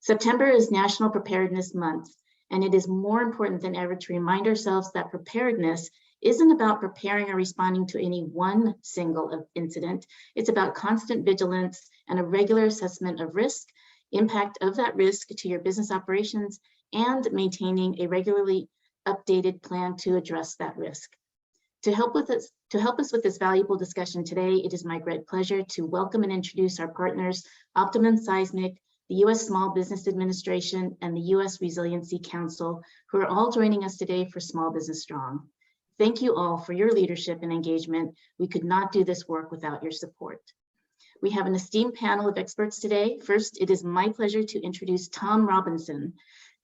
September is National Preparedness Month, and it is more important than ever to remind ourselves that preparedness isn't about preparing or responding to any one single incident. It's about constant vigilance and a regular assessment of risk, impact of that risk to your business operations, and maintaining a regularly updated plan to address that risk. To help us with this valuable discussion today, it is my great pleasure to welcome and introduce our partners, Optimum Seismic, the U.S. Small Business Administration, and the U.S. Resiliency Council, who are all joining us today for Small Business Strong. Thank you all for your leadership and engagement. We could not do this work without your support. We have an esteemed panel of experts today. First, it is my pleasure to introduce Tom Robinson,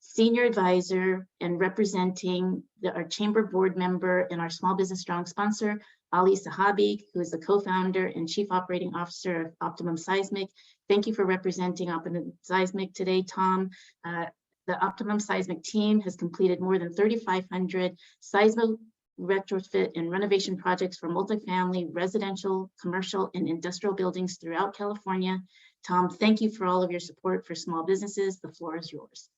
Senior Advisor and representing our Chamber Board member and our Small Business Strong sponsor, Ali Sahabi, who is the co-founder and Chief Operating Officer of Optimum Seismic. Thank you for representing Optimum Seismic today, Tom. The Optimum Seismic team has completed more than 3,500 seismic retrofit and renovation projects for multifamily, residential, commercial, and industrial buildings throughout California. Tom, thank you for all of your support for small businesses. The floor is yours.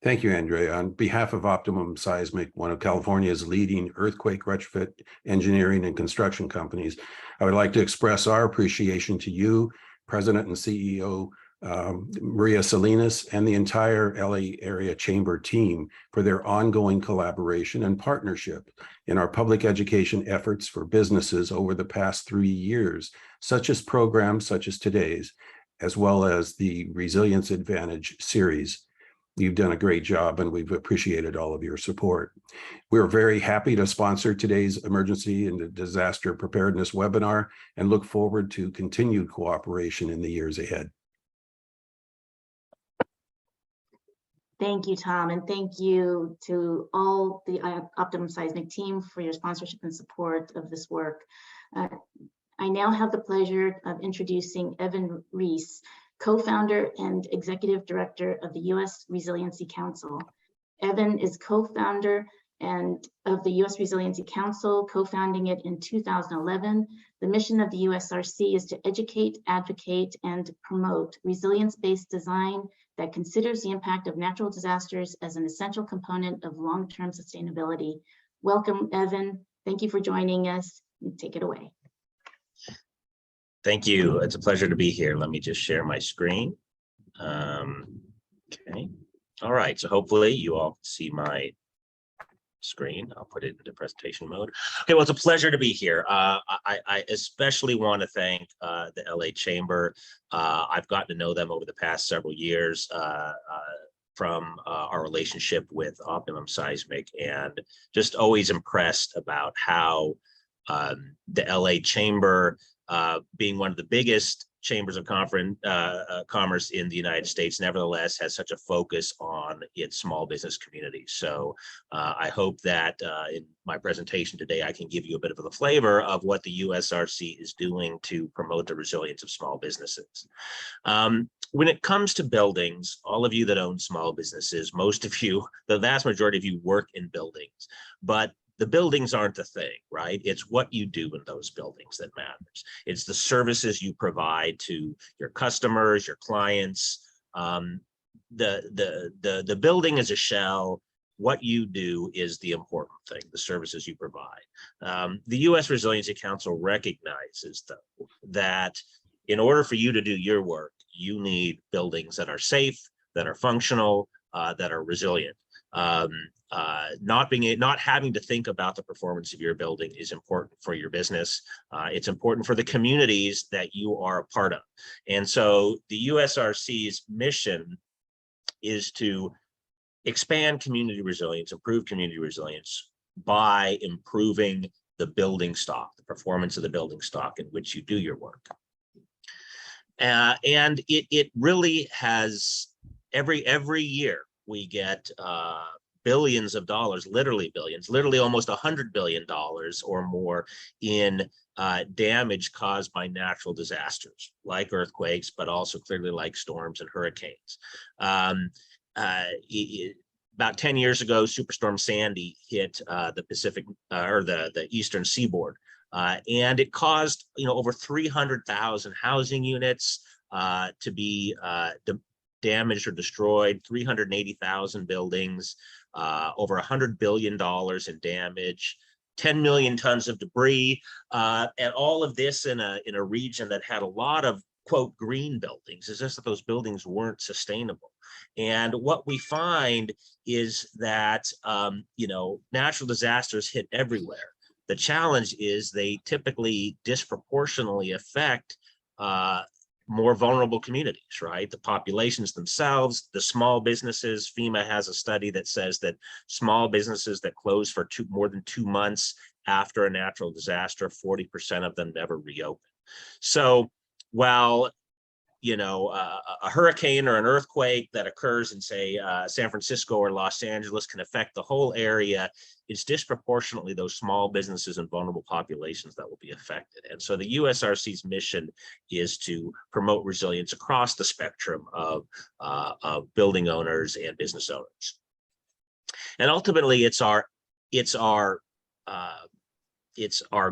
Thank you, Andrea. On behalf of Optimum Seismic, one of California's leading earthquake retrofit engineering and construction companies, I would like to express our appreciation to you, President and CEO Maria Salinas, and the entire LA area chamber team for their ongoing collaboration and partnership in our public education efforts for businesses over the past 3 years, such as programs such as today's, as well as the Resilience Advantage series. You've done a great job, and we've appreciated all of your support. We're very happy to sponsor today's emergency and disaster preparedness webinar and look forward to continued cooperation in the years ahead. Thank you, Tom, and thank you to all the Optimum Seismic team for your sponsorship and support of this work. I now have the pleasure of introducing Evan Reese, co-founder and executive director of the U.S. Resiliency Council. Evan is co-founder and of the U.S. Resiliency Council, co-founding it in 2011. The mission of the USRC is to educate, advocate, and promote resilience-based design that considers the impact of natural disasters as an essential component of long-term sustainability. Welcome, Evan. Thank you for joining us. Take it away. Thank you. It's a pleasure to be here. Let me just share my screen. Okay. All right. So hopefully you all see my screen. I'll put it into presentation mode. Okay. Well, it's a pleasure to be here. I especially want to thank the LA Chamber. I've gotten to know them over the past several years from our relationship with Optimum Seismic, and just always impressed about how the LA Chamber, being one of the biggest chambers of commerce in the United States, nevertheless has such a focus on its small business community. So I hope that in my presentation today, I can give you a bit of a flavor of what the USRC is doing to promote the resilience of small businesses. When it comes to buildings, all of you that own small businesses, most of you, the vast majority of you work in buildings, but the buildings aren't the thing, right? It's what you do in those buildings that matters. It's the services you provide to your customers, your clients. The building is a shell. What you do is the important thing, the services you provide. The U.S. Resiliency Council recognizes, though, that in order for you to do your work, you need buildings that are safe, that are functional, that are resilient. Not having to think about the performance of your building is important for your business. It's important for the communities that you are a part of. And so the USRC's mission is to expand community resilience, improve community resilience by improving the building stock, the performance of the building stock in which you do your work. And it really has, every year we get billions of dollars, literally billions, literally almost $100 billion or more in damage caused by natural disasters like earthquakes, but also clearly like storms and hurricanes. About 10 years ago, Superstorm Sandy hit the Pacific or the Eastern Seaboard, and it caused over 300,000 housing units to be damaged or destroyed, 380,000 buildings, over $100 billion in damage, 10 million tons of debris, and all of this in a region that had a lot of, quote, green buildings. It's just that those buildings weren't sustainable. And what we find is that, natural disasters hit everywhere. The challenge is they typically disproportionately affect more vulnerable communities, right? The populations themselves, the small businesses. FEMA has a study that says that small businesses that close for more than 2 months after a natural disaster, 40% of them never reopen. So while a hurricane or an earthquake that occurs in, say, San Francisco or Los Angeles can affect the whole area, it's disproportionately those small businesses and vulnerable populations that will be affected. And so the USRC's mission is to promote resilience across the spectrum of building owners and business owners. And ultimately, it's our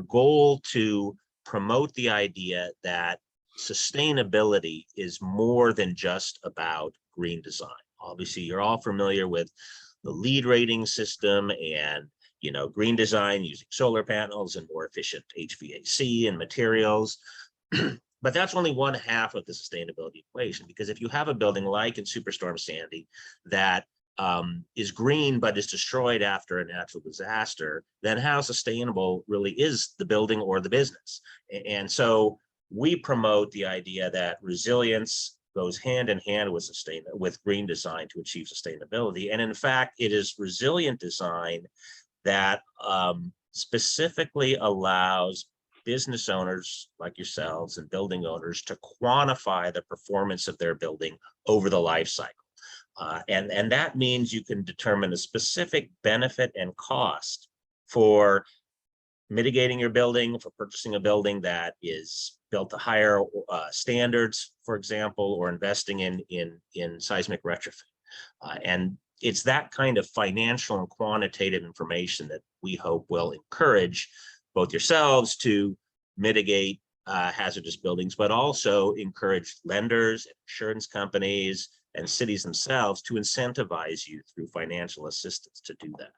goal to promote the idea that sustainability is more than just about green design. Obviously, you're all familiar with the LEED rating system and green design using solar panels and more efficient HVAC and materials. But that's only one half of the sustainability equation, because if you have a building like in Superstorm Sandy that is green but is destroyed after a natural disaster, then how sustainable really is the building or the business? And so we promote the idea that resilience goes hand in hand with green design to achieve sustainability. And in fact, it is resilient design that specifically allows business owners like yourselves and building owners to quantify the performance of their building over the life cycle. And that means you can determine a specific benefit and cost for mitigating your building, for purchasing a building that is built to higher standards, for example, or investing in seismic retrofit. And it's that kind of financial and quantitative information that we hope will encourage both yourselves to mitigate hazardous buildings, but also encourage lenders, insurance companies, and cities themselves to incentivize you through financial assistance to do that.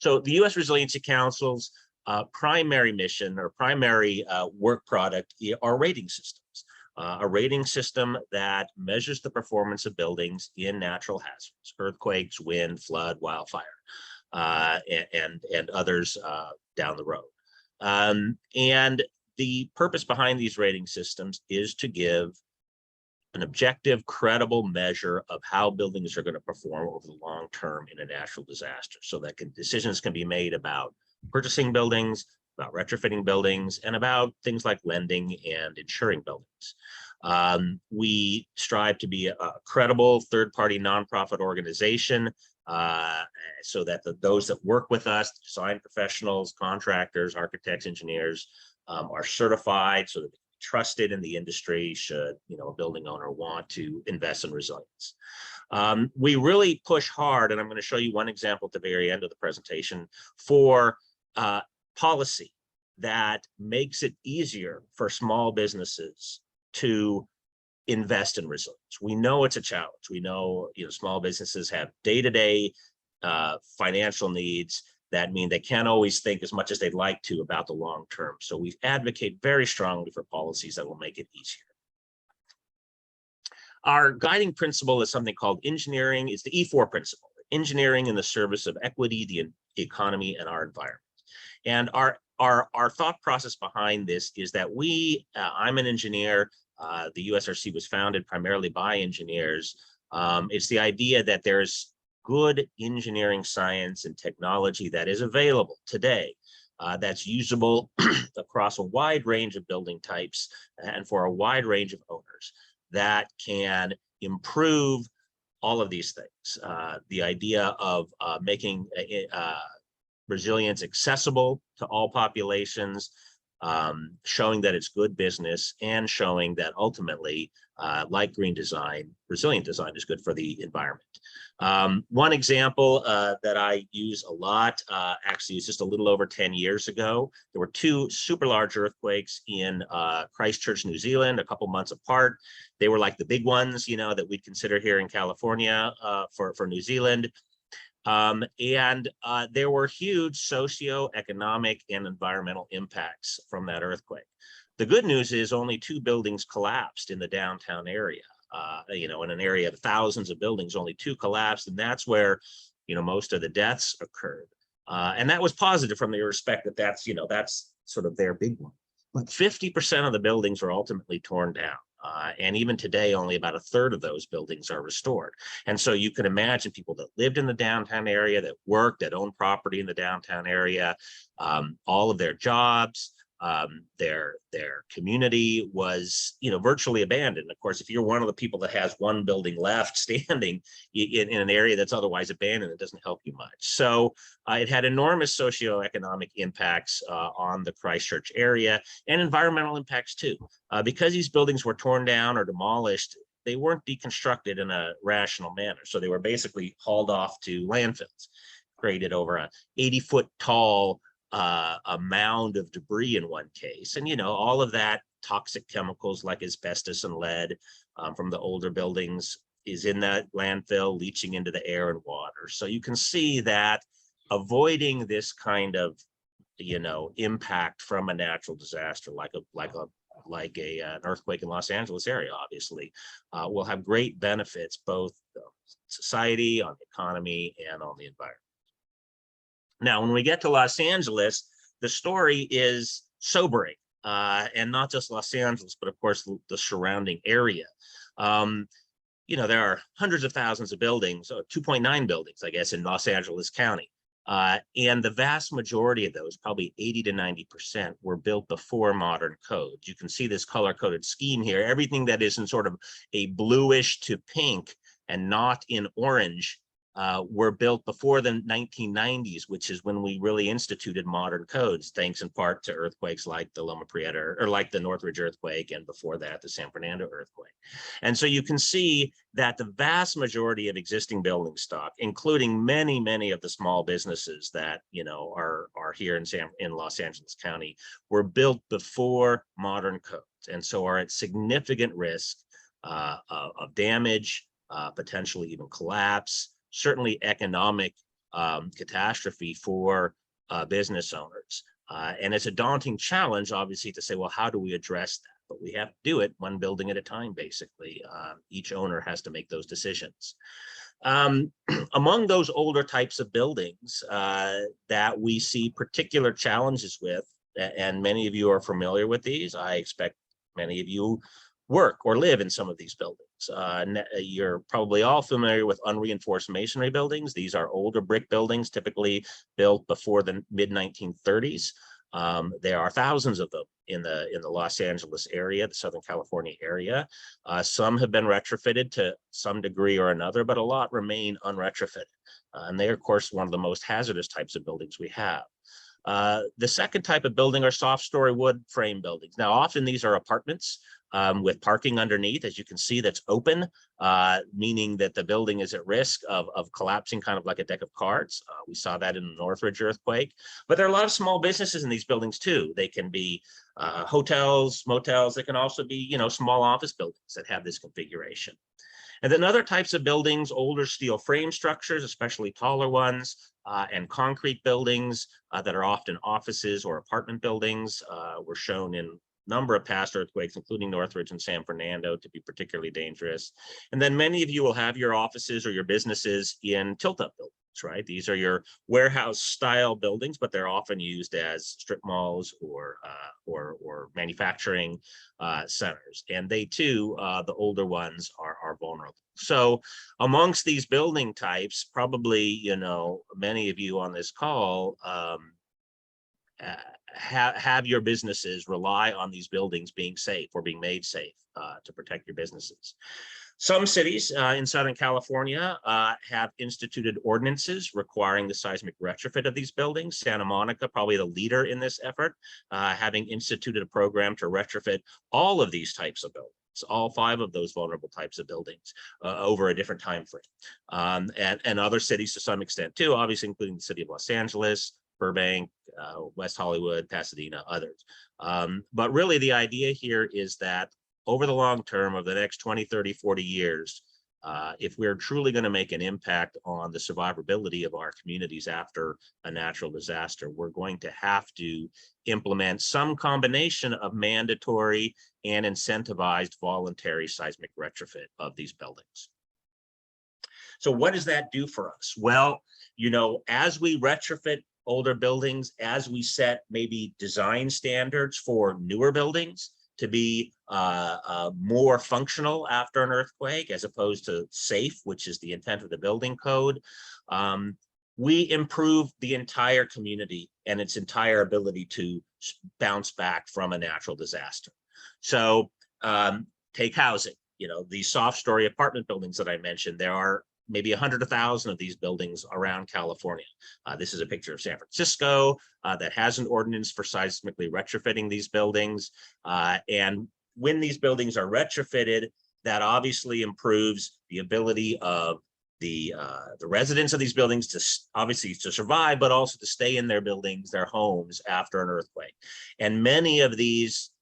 So the U.S. Resiliency Council's primary mission or primary work product are rating systems. A rating system that measures the performance of buildings in natural hazards, earthquakes, wind, flood, wildfire, and others down the road. And the purpose behind these rating systems is to give an objective, credible measure of how buildings are going to perform over the long term in a natural disaster, so that decisions can be made about purchasing buildings, about retrofitting buildings, and about things like lending and insuring buildings. We strive to be a credible third-party nonprofit organization so that those that work with us, design professionals, contractors, architects, engineers, are certified so that they can be trusted in the industry should a building owner want to invest in resilience. We really push hard, and I'm going to show you one example at the very end of the presentation, for policy that makes it easier for small businesses to invest in resilience. We know it's a challenge. We know, small businesses have day-to-day financial needs that mean they can't always think as much as they'd like to about the long term. So we advocate very strongly for policies that will make it easier. Our guiding principle is something called engineering. It's the E4 principle, engineering in the service of equity, the economy, and our environment. And our thought process behind this is that I'm an engineer. The USRC was founded primarily by engineers. It's the idea that there's good engineering science and technology that is available today that's usable across a wide range of building types and for a wide range of owners that can improve all of these things. The idea of making resilience accessible to all populations, showing that it's good business and showing that ultimately, like green design, resilient design is good for the environment. One example that I use a lot, actually is just a little over 10 years ago. There were two super large earthquakes in Christchurch, New Zealand, a couple months apart. They were like the big ones, you know, that we'd consider here in California for New Zealand. There were huge socioeconomic and environmental impacts from that earthquake. The good news is only 2 buildings collapsed in the downtown area. You know, in an area of thousands of buildings, only 2 collapsed, and that's where, you know, most of the deaths occurred. And that was positive from the respect that that's, you know, that's sort of their big one. But 50% of the buildings were ultimately torn down. And even today, only about 1/3 of those buildings are restored. And so you can imagine people that lived in the downtown area, that worked, that owned property in the downtown area, all of their jobs, their community was, you know, virtually abandoned. Of course, if you're one of the people that has one building left standing in an area that's otherwise abandoned, it doesn't help you much. So it had enormous socioeconomic impacts on the Christchurch area, and environmental impacts too. Because these buildings were torn down or demolished, they weren't deconstructed in a rational manner. So they were basically hauled off to landfills, created over a 80-foot tall a mound of debris in one case. And, you know, all of that toxic chemicals like asbestos and lead from the older buildings is in that landfill, leaching into the air and water. So you can see that avoiding this kind of, you know, impact from a natural disaster like an earthquake in Los Angeles area, obviously, will have great benefits both on society, on the economy, and on the environment. Now, when we get to Los Angeles, the story is sobering, and not just Los Angeles, but of course the surrounding area. You know, there are hundreds of thousands of buildings, 2.9 buildings, I guess, in Los Angeles County. And the vast majority of those, probably 80 to 90%, were built before modern codes. You can see this color-coded scheme here. Everything that is in sort of a bluish to pink and not in orange were built before the 1990s, which is when we really instituted modern codes, thanks in part to earthquakes like the Loma Prieta, or like the Northridge earthquake, and before that, the San Fernando earthquake. And so you can see that the vast majority of existing building stock, including many, many of the small businesses that, you know, are here in Los Angeles County, were built before modern codes, and so are at significant risk of damage, potentially even collapse, certainly economic catastrophe for business owners. And it's a daunting challenge, obviously, to say, well, how do we address that? But we have to do it one building at a time, basically. Each owner has to make those decisions. Among those older types of buildings that we see particular challenges with, and many of you are familiar with these, I expect many of you work or live in some of these buildings. You're probably all familiar with unreinforced masonry buildings. These are older brick buildings, typically built before the mid-1930s. There are thousands of them in the Los Angeles area, the Southern California area. Some have been retrofitted to some degree or another, but a lot remain unretrofitted. And they are, of course, one of the most hazardous types of buildings we have. The second type of building are soft story wood frame buildings. Now, often these are apartments with parking underneath, as you can see, that's open, meaning that the building is at risk of collapsing, kind of like a deck of cards. We saw that in the Northridge earthquake. But there are a lot of small businesses in these buildings too. They can be hotels, motels. They can also be, you know, small office buildings that have this configuration. And then other types of buildings, older steel frame structures, especially taller ones, and concrete buildings that are often offices or apartment buildings, were shown in a number of past earthquakes, including Northridge and San Fernando, to be particularly dangerous. And then many of you will have your offices or your businesses in tilt-up buildings, right? These are your warehouse style buildings, but they're often used as strip malls or manufacturing centers. And they too, the older ones are vulnerable. So amongst these building types, probably, you know, many of you on this call have your businesses rely on these buildings being safe or being made safe to protect your businesses. Some cities in Southern California have instituted ordinances requiring the seismic retrofit of these buildings. Santa Monica, probably the leader in this effort, having instituted a program to retrofit all of these types of buildings, all 5 of those vulnerable types of buildings over a different time frame. And other cities to some extent too, obviously including the city of Los Angeles, Burbank, West Hollywood, Pasadena, others. But really the idea here is that over the long term of the next 20, 30, 40 years, if we're truly going to make an impact on the survivability of our communities after a natural disaster, we're going to have to implement some combination of mandatory and incentivized voluntary seismic retrofit of these buildings. So what does that do for us? Well, you know, as we retrofit older buildings, as we set maybe design standards for newer buildings to be more functional after an earthquake as opposed to safe, which is the intent of the building code, we improve the entire community and its entire ability to bounce back from a natural disaster. So take housing, you know, these soft story apartment buildings that I mentioned, there are maybe 100,000 of these buildings around California. This is a picture of San Francisco that has an ordinance for seismically retrofitting these buildings. And when these buildings are retrofitted, that obviously improves the ability of the residents of these buildings to obviously to survive, but also to stay in their buildings, their homes after an earthquake. And many of these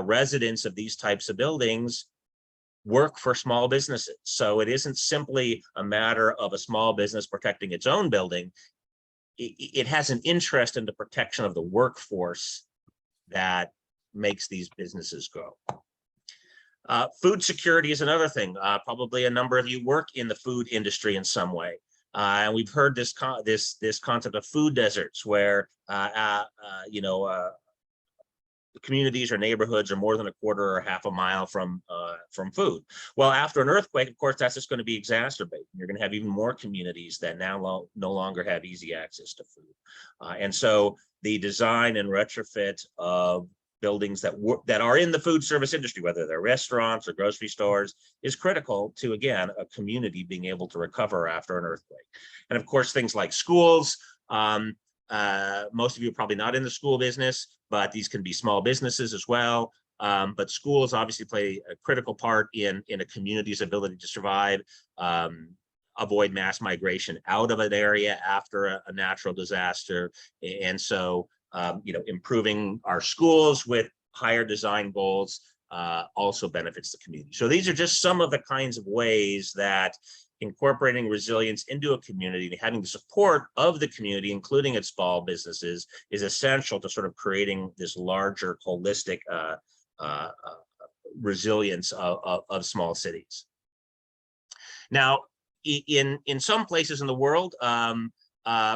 residents of these types of buildings work for small businesses. So it isn't simply a matter of a small business protecting its own building. It has an interest in the protection of the workforce that makes these businesses grow. Food security is another thing. Probably a number of you work in the food industry in some way. And we've heard this concept of food deserts where, you know, communities or neighborhoods are more than a quarter or half a mile from food. Well, after an earthquake, of course, that's just going to be exacerbated. You're going to have even more communities that now no longer have easy access to food. And so the design and retrofit of buildings that are in the food service industry, whether they're restaurants or grocery stores, is critical to, again, a community being able to recover after an earthquake. And of course, things like schools. Most of you are probably not in the school business, but these can be small businesses as well. But schools obviously play a critical part in a community's ability to survive, avoid mass migration out of an area after a natural disaster. And so, you know, improving our schools with higher design goals also benefits the community. So these are just some of the kinds of ways that incorporating resilience into a community and having the support of the community, including its small businesses, is essential to sort of creating this larger holistic resilience of small cities. Now, in some places in the world,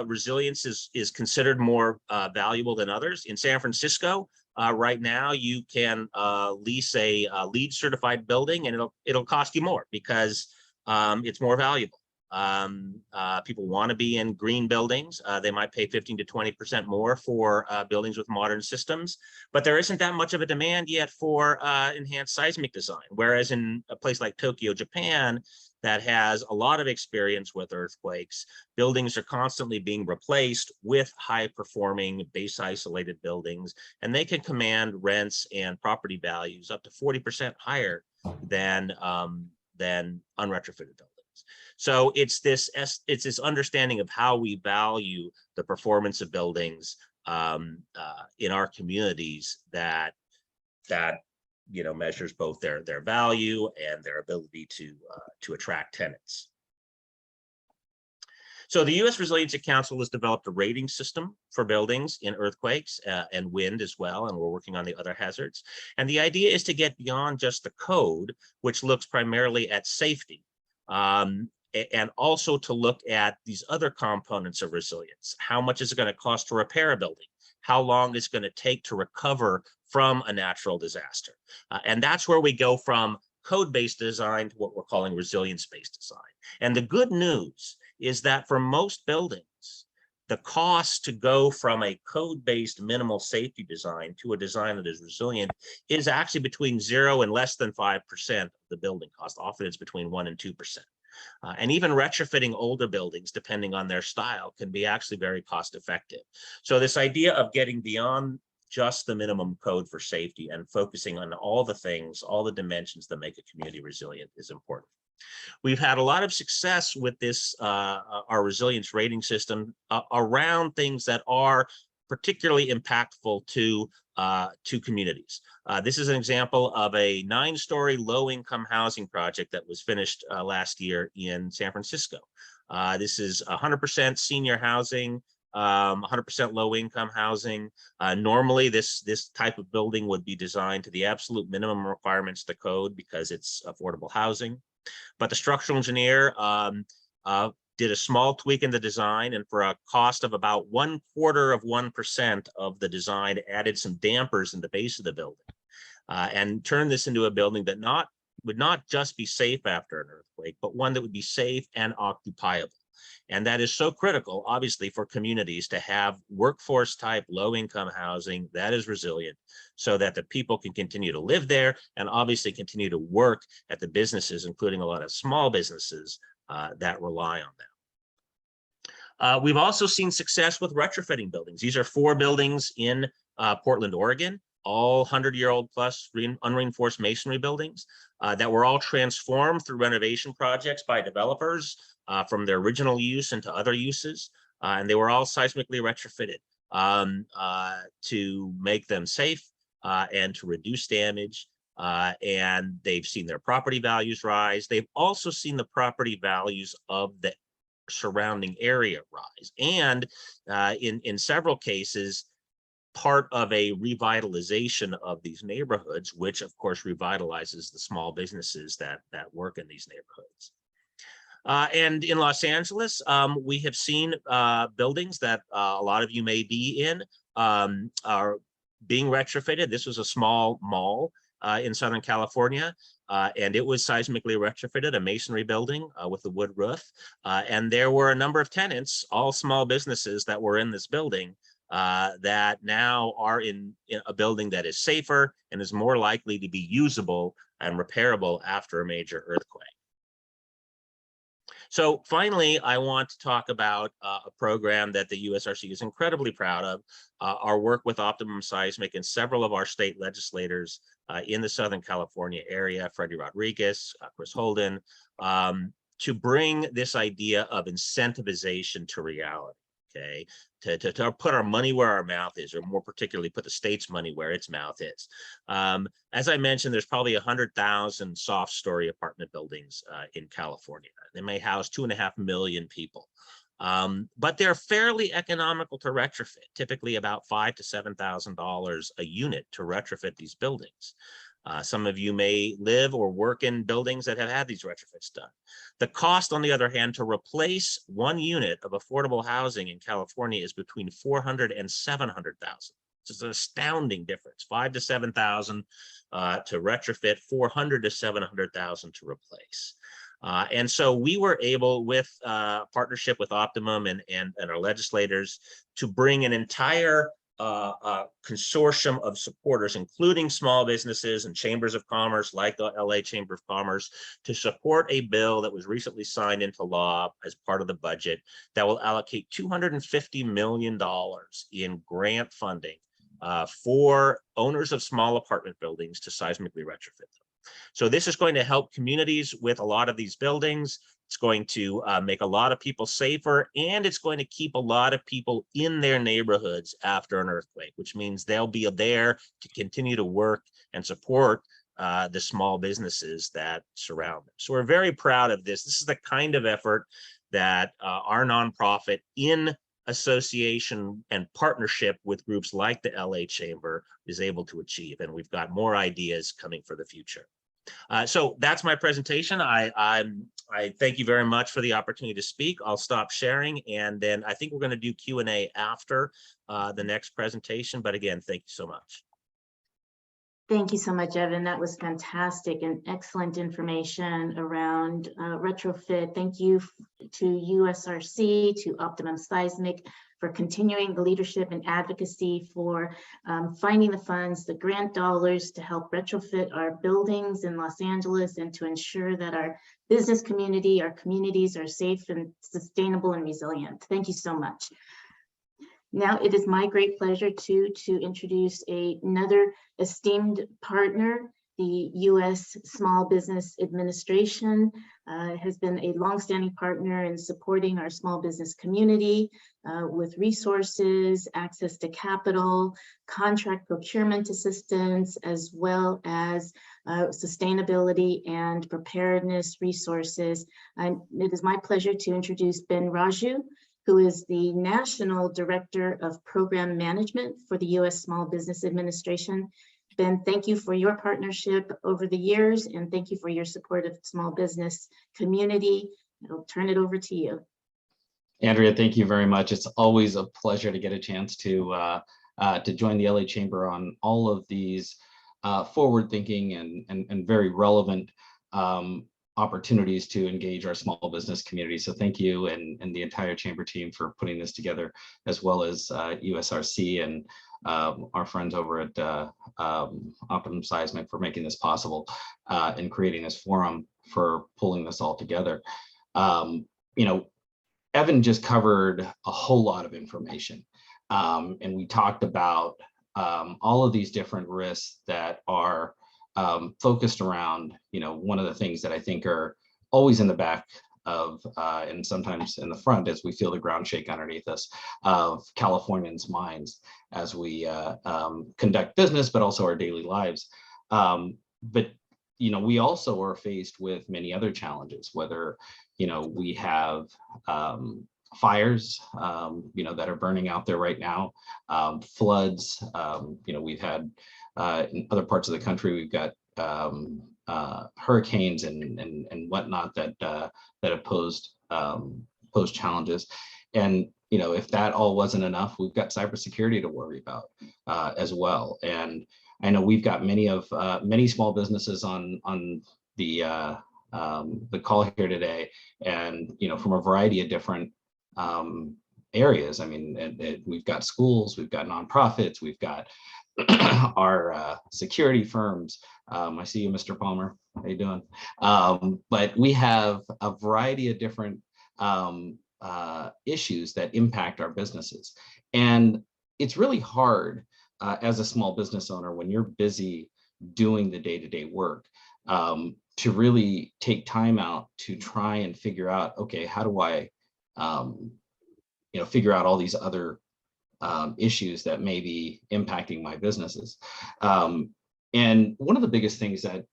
resilience is considered more valuable than others. In San Francisco, right now, you can lease a LEED certified building, and it'll cost you more because it's more valuable. People want to be in green buildings. They might pay 15 to 20% more for buildings with modern systems, but there isn't that much of a demand yet for enhanced seismic design. Whereas in a place like Tokyo, Japan, that has a lot of experience with earthquakes, buildings are constantly being replaced with high-performing base isolated buildings, and they can command rents and property values up to 40% higher than unretrofitted buildings. So it's this understanding of how we value the performance of buildings in our communities that you know measures both their value and their ability to attract tenants. So the U.S. Resiliency Council has developed a rating system for buildings in earthquakes and wind as well, and we're working on the other hazards. And the idea is to get beyond just the code, which looks primarily at safety, and also to look at these other components of resilience. How much is it going to cost to repair a building? How long is it going to take to recover from a natural disaster? And that's where we go from code-based design to what we're calling resilience-based design. And the good news is that for most buildings, the cost to go from a code-based minimal safety design to a design that is resilient is actually between 0 and less than 5% of the building cost. Often it's between 1 and 2%. And even retrofitting older buildings, depending on their style, can be actually very cost effective. So this idea of getting beyond just the minimum code for safety and focusing on all the things, all the dimensions that make a community resilient is important. We've had a lot of success with this, our resilience rating system around things that are particularly impactful to communities. This is an example of a 9-story low-income housing project that was finished last year in San Francisco. This is 100% senior housing, 100% low-income housing. Normally, this type of building would be designed to the absolute minimum requirements of the code because it's affordable housing. But the structural engineer did a small tweak in the design, and for a cost of about 0.25% of the design, added some dampers in the base of the building, and turned this into a building that would not just be safe after an earthquake, but one that would be safe and occupiable. And that is so critical, obviously, for communities to have workforce type low-income housing that is resilient, so that the people can continue to live there and obviously continue to work at the businesses, including a lot of small businesses that rely on them. We've also seen success with retrofitting buildings. These are 4 buildings in Portland, Oregon, all 100-year-old plus unreinforced masonry buildings that were all transformed through renovation projects by developers from their original use into other uses. And they were all seismically retrofitted to make them safe and to reduce damage. And they've seen their property values rise. They've also seen the property values of the surrounding area rise. And in several cases, part of a revitalization of these neighborhoods, which of course revitalizes the small businesses that work in these neighborhoods. And in Los Angeles, we have seen buildings that a lot of you may be in are being retrofitted. This was a small mall in Southern California, and it was seismically retrofitted, a masonry building with a wood roof. And there were a number of tenants, all small businesses that were in this building that now are in a building that is safer and is more likely to be usable and repairable after a major earthquake. So finally, I want to talk about a program that the USRC is incredibly proud of, our work with Optimum Seismic and several of our state legislators in the Southern California area, Freddie Rodriguez, Chris Holden, to bring this idea of incentivization to reality, okay? To put our money where our mouth is, or more particularly put the state's money where its mouth is. As I mentioned, there's probably 100,000 soft story apartment buildings in California. They may house 2.5 million people, but they're fairly economical to retrofit, typically about $5,000 to $7,000 a unit to retrofit these buildings. Some of you may live or work in buildings that have had these retrofits done. The cost, on the other hand, to replace one unit of affordable housing in California is between $400,000 and $700,000. It's an astounding difference, $5,000 to $7,000 to retrofit, $400,000 to $700,000 to replace. And so we were able, with partnership with Optimum and our legislators, to bring an entire consortium of supporters, including small businesses and chambers of commerce like the LA Chamber of Commerce, to support a bill that was recently signed into law as part of the budget that will allocate $250 million in grant funding for owners of small apartment buildings to seismically retrofit them. So this is going to help communities with a lot of these buildings. It's going to make a lot of people safer, and it's going to keep a lot of people in their neighborhoods after an earthquake, which means they'll be there to continue to work and support the small businesses that surround them. So we're very proud of this. This is the kind of effort that our nonprofit, in association and partnership with groups like the LA Chamber, is able to achieve. And we've got more ideas coming for the future. So that's my presentation. I thank you very much for the opportunity to speak. I'll stop sharing, and then I think we're going to do Q&A after the next presentation. But again, thank you so much. Thank you so much, Evan. That was fantastic and excellent information around retrofit. Thank you to USRC, to Optimum Seismic for continuing the leadership and advocacy for finding the funds, the grant dollars to help retrofit our buildings in Los Angeles and to ensure that our business community, our communities are safe and sustainable and resilient. Thank you so much. Now it is my great pleasure to introduce another esteemed partner. The U.S. Small Business Administration has been a longstanding partner in supporting our small business community with resources, access to capital, contract procurement assistance, as well as sustainability and preparedness resources. It is my pleasure to introduce Ben Raju, who is the National Director of Program Management for the U.S. Small Business Administration. Ben, thank you for your partnership over the years, and thank you for your support of the small business community. I'll turn it over to you. Andrea, thank you very much. It's always a pleasure to get a chance to join the LA Chamber on all of these forward-thinking and very relevant opportunities to engage our small business community. So thank you and the entire Chamber team for putting this together, as well as USRC and our friends over at Optimum Seismic for making this possible and creating this forum for pulling this all together. You know, Evan just covered a whole lot of information, and we talked about all of these different risks that are focused around, you know, one of the things that I think are always in the back of and sometimes in the front as we feel the ground shake underneath us of Californians' minds as we conduct business, but also our daily lives. But, you know, we also are faced with many other challenges, whether, you know, we have fires, you know, that are burning out there right now, floods, you know, we've had in other parts of the country, we've got hurricanes and whatnot that have posed challenges. And, you know, if that all wasn't enough, we've got cybersecurity to worry about as well. And I know we've got many small businesses on the call here today, and, you know, from a variety of different areas. I mean, we've got schools, we've got nonprofits, we've got our security firms. I see you, Mr. Palmer. How you doing? But we have a variety of different issues that impact our businesses. And it's really hard as a small business owner when you're busy doing the day-to-day work to really take time out to try and figure out, okay, how do I you know, figure out all these other issues that may be impacting my businesses. And one of the biggest things that,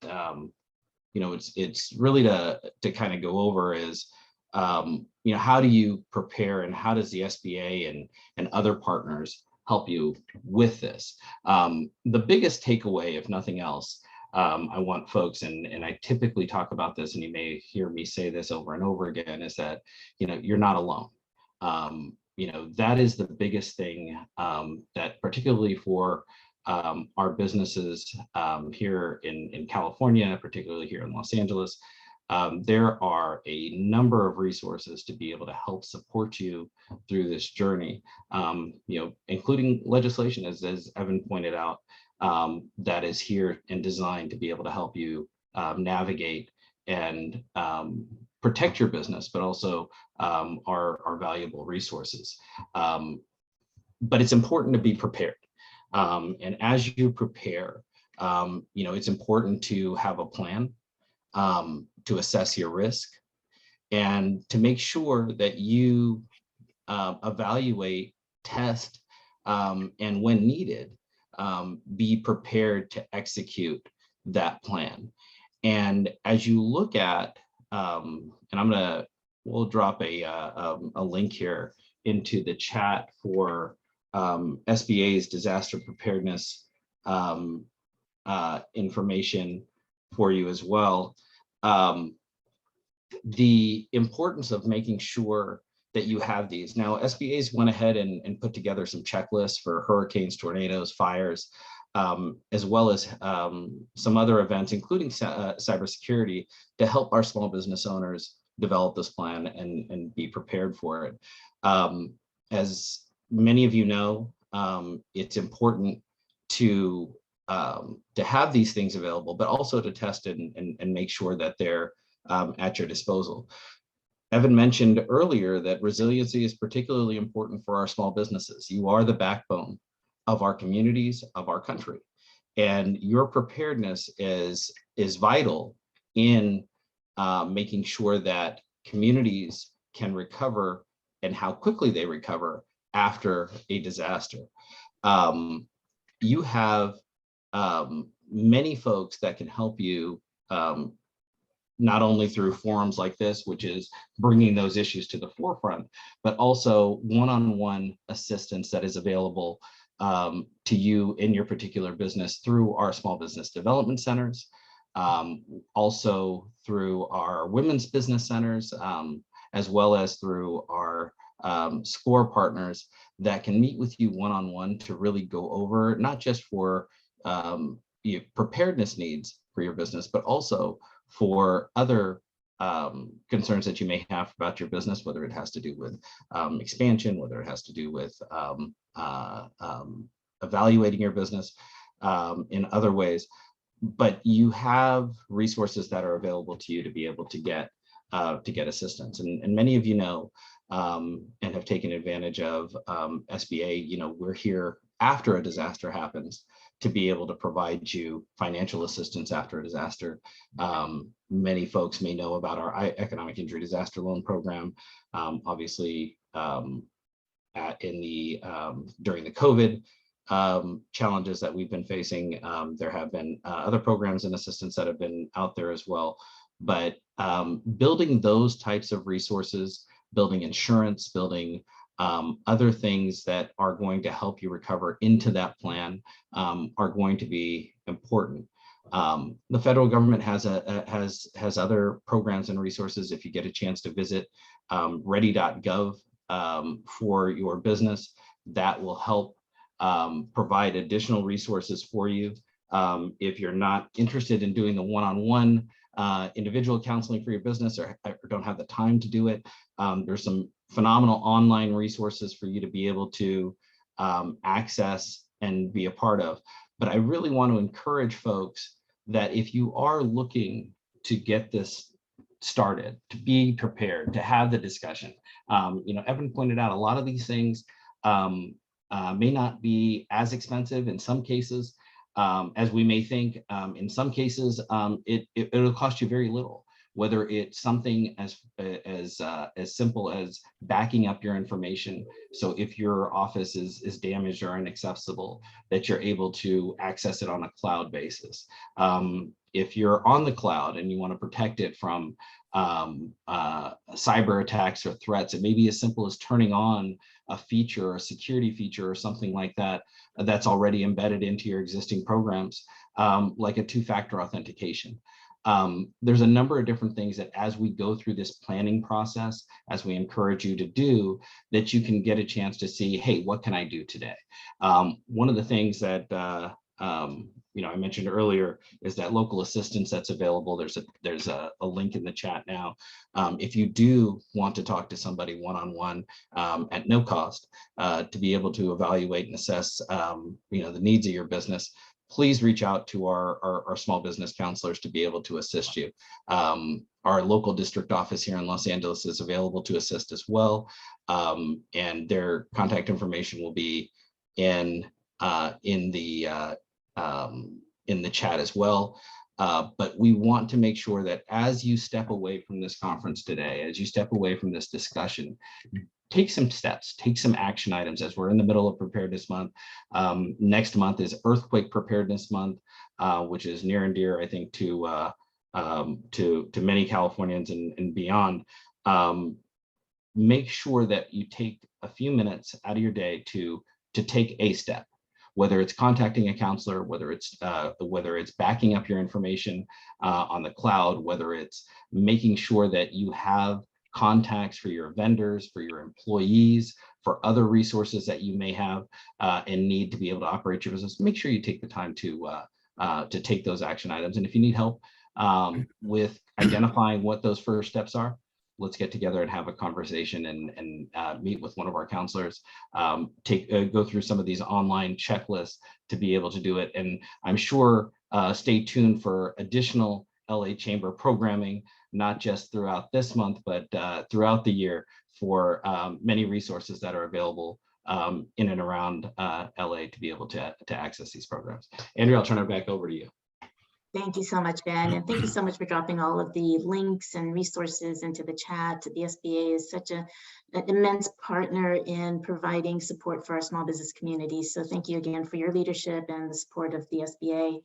you know, it's really to kind of go over is, you know, how do you prepare and how does the SBA and other partners help you with this? The biggest takeaway, if nothing else, I want folks, and I typically talk about this, and you may hear me say this over and over again, is that, you know, you're not alone. You know, that is the biggest thing that particularly for our businesses here in California, particularly here in Los Angeles, there are a number of resources to be able to help support you through this journey, you know, including legislation, as Evan pointed out, that is here and designed to be able to help you navigate and protect your business, but also our valuable resources. But it's important to be prepared. And as you prepare, you know, it's important to have a plan, to assess your risk, and to make sure that you evaluate, test, and when needed, be prepared to execute that plan. And as you look at, and we'll drop a link here into the chat for SBA's disaster preparedness information for you as well. The importance of making sure that you have these. Now, SBA's went ahead and put together some checklists for hurricanes, tornadoes, fires, as well as some other events, including cybersecurity, to help our small business owners develop this plan and be prepared for it. As many of you know, it's important to have these things available, but also to test it and make sure that they're at your disposal. Evan mentioned earlier that resiliency is particularly important for our small businesses. You are the backbone of our communities, of our country, and your preparedness is vital in making sure that communities can recover and how quickly they recover after a disaster. You have many folks that can help you, not only through forums like this, which is bringing those issues to the forefront, but also one-on-one assistance that is available to you in your particular business through our small business development centers, also through our women's business centers, as well as through our SCORE partners that can meet with you one-on-one to really go over not just for your preparedness needs for your business, but also for other concerns that you may have about your business, whether it has to do with expansion, whether it has to do with evaluating your business in other ways. But you have resources that are available to you to be able to get assistance. And many of you know and have taken advantage of SBA. You know, we're here after a disaster happens to be able to provide you financial assistance after a disaster. Many folks may know about our economic injury disaster loan program. Obviously, during the COVID challenges that we've been facing, there have been other programs and assistance that have been out there as well. But building those types of resources, building insurance, building other things that are going to help you recover into that plan are going to be important. The federal government has other programs and resources. If you get a chance to visit ready.gov for your business, that will help provide additional resources for you. If you're not interested in doing the one-on-one individual counseling for your business or don't have the time to do it, there's some phenomenal online resources for you to be able to access and be a part of. But I really want to encourage folks that if you are looking to get this started, to be prepared, to have the discussion, you know, Evan pointed out a lot of these things may not be as expensive in some cases as we may think. In some cases, it'll cost you very little, whether it's something as simple as backing up your information. So if your office is damaged or inaccessible, that you're able to access it on a cloud basis. If you're on the cloud and you want to protect it from cyber attacks or threats, it may be as simple as turning on a feature, a security feature or something like that, that's already embedded into your existing programs, like a two-factor authentication. There's a number of different things that as we go through this planning process, as we encourage you to do, that you can get a chance to see, hey, what can I do today? One of the things that you know, I mentioned earlier is that local assistance that's available. There's a link in the chat now. If you do want to talk to somebody one-on-one at no cost to be able to evaluate and assess you know, the needs of your business, please reach out to our small business counselors to be able to assist you. Our local district office here in Los Angeles is available to assist as well. And their contact information will be in the chat as well. But we want to make sure that as you step away from this conference today, as you step away from this discussion, take some steps, take some action items as we're in the middle of Preparedness Month. Next month is Earthquake Preparedness Month, which is near and dear, I think, to many Californians and beyond. Make sure that you take a few minutes out of your day to take a step, whether it's contacting a counselor, whether it's backing up your information on the cloud, whether it's making sure that you have contacts for your vendors, for your employees, for other resources that you may have and need to be able to operate your business. Make sure you take the time to take those action items. And if you need help with identifying what those first steps are, let's get together and have a conversation and meet with one of our counselors, go through some of these online checklists to be able to do it. And I'm sure stay tuned for additional LA Chamber programming, not just throughout this month, but throughout the year for many resources that are available in and around LA to be able to access these programs. Andrea, I'll turn it back over to you. Thank you so much, Ben. And thank you so much for dropping all of the links and resources into the chat. The SBA is such an immense partner in providing support for our small business community. So thank you again for your leadership and the support of the SBA.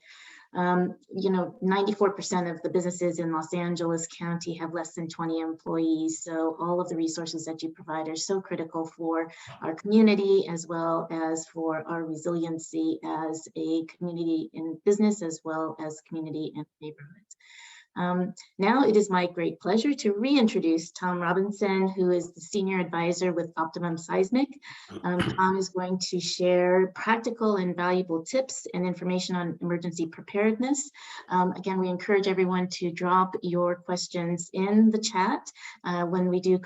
94% of the businesses in Los Angeles County have less than 20 employees. So all of the resources that you provide are so critical for our community, as well as for our resiliency as a community in business, as well as community in neighborhoods. Now it is my great pleasure to reintroduce Tom Robinson, who is the Senior Advisor with Optimum Seismic. Tom is going to share practical and valuable tips and information on emergency preparedness. Again, we encourage everyone to drop your questions in the chat. When we do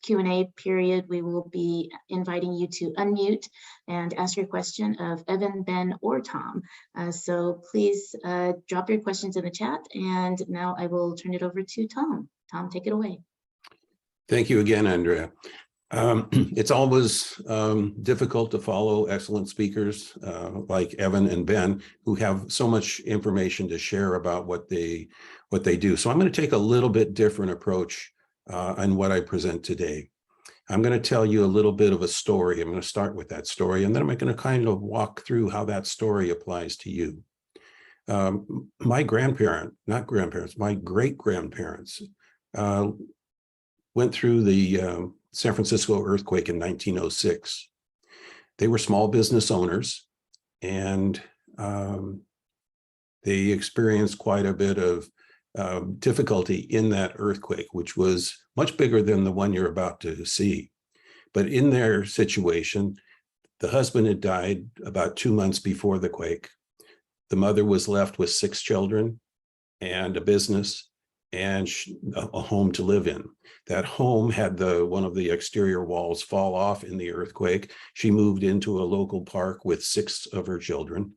Q&A period, we will be inviting you to unmute and ask your question of Evan, Ben, or Tom. So please drop your questions in the chat, and now I will turn it over to Tom. Tom, take it away. Thank you again, Andrea. It's always difficult to follow excellent speakers like Evan and Ben, who have so much information to share about what they do. So I'm going to take a little bit different approach on what I present today. I'm going to tell you a little bit of a story. I'm going to start with that story, and then I'm going to kind of walk through how that story applies to you. My my great-grandparents went through the San Francisco earthquake in 1906. They were small business owners, and they experienced quite a bit of difficulty in that earthquake, which was much bigger than the one you're about to see. But in their situation, the husband had died about 2 months before the quake. The mother was left with 6 children and a business and a home to live in. That home had one of the exterior walls fall off in the earthquake. She moved into a local park with 6 of her children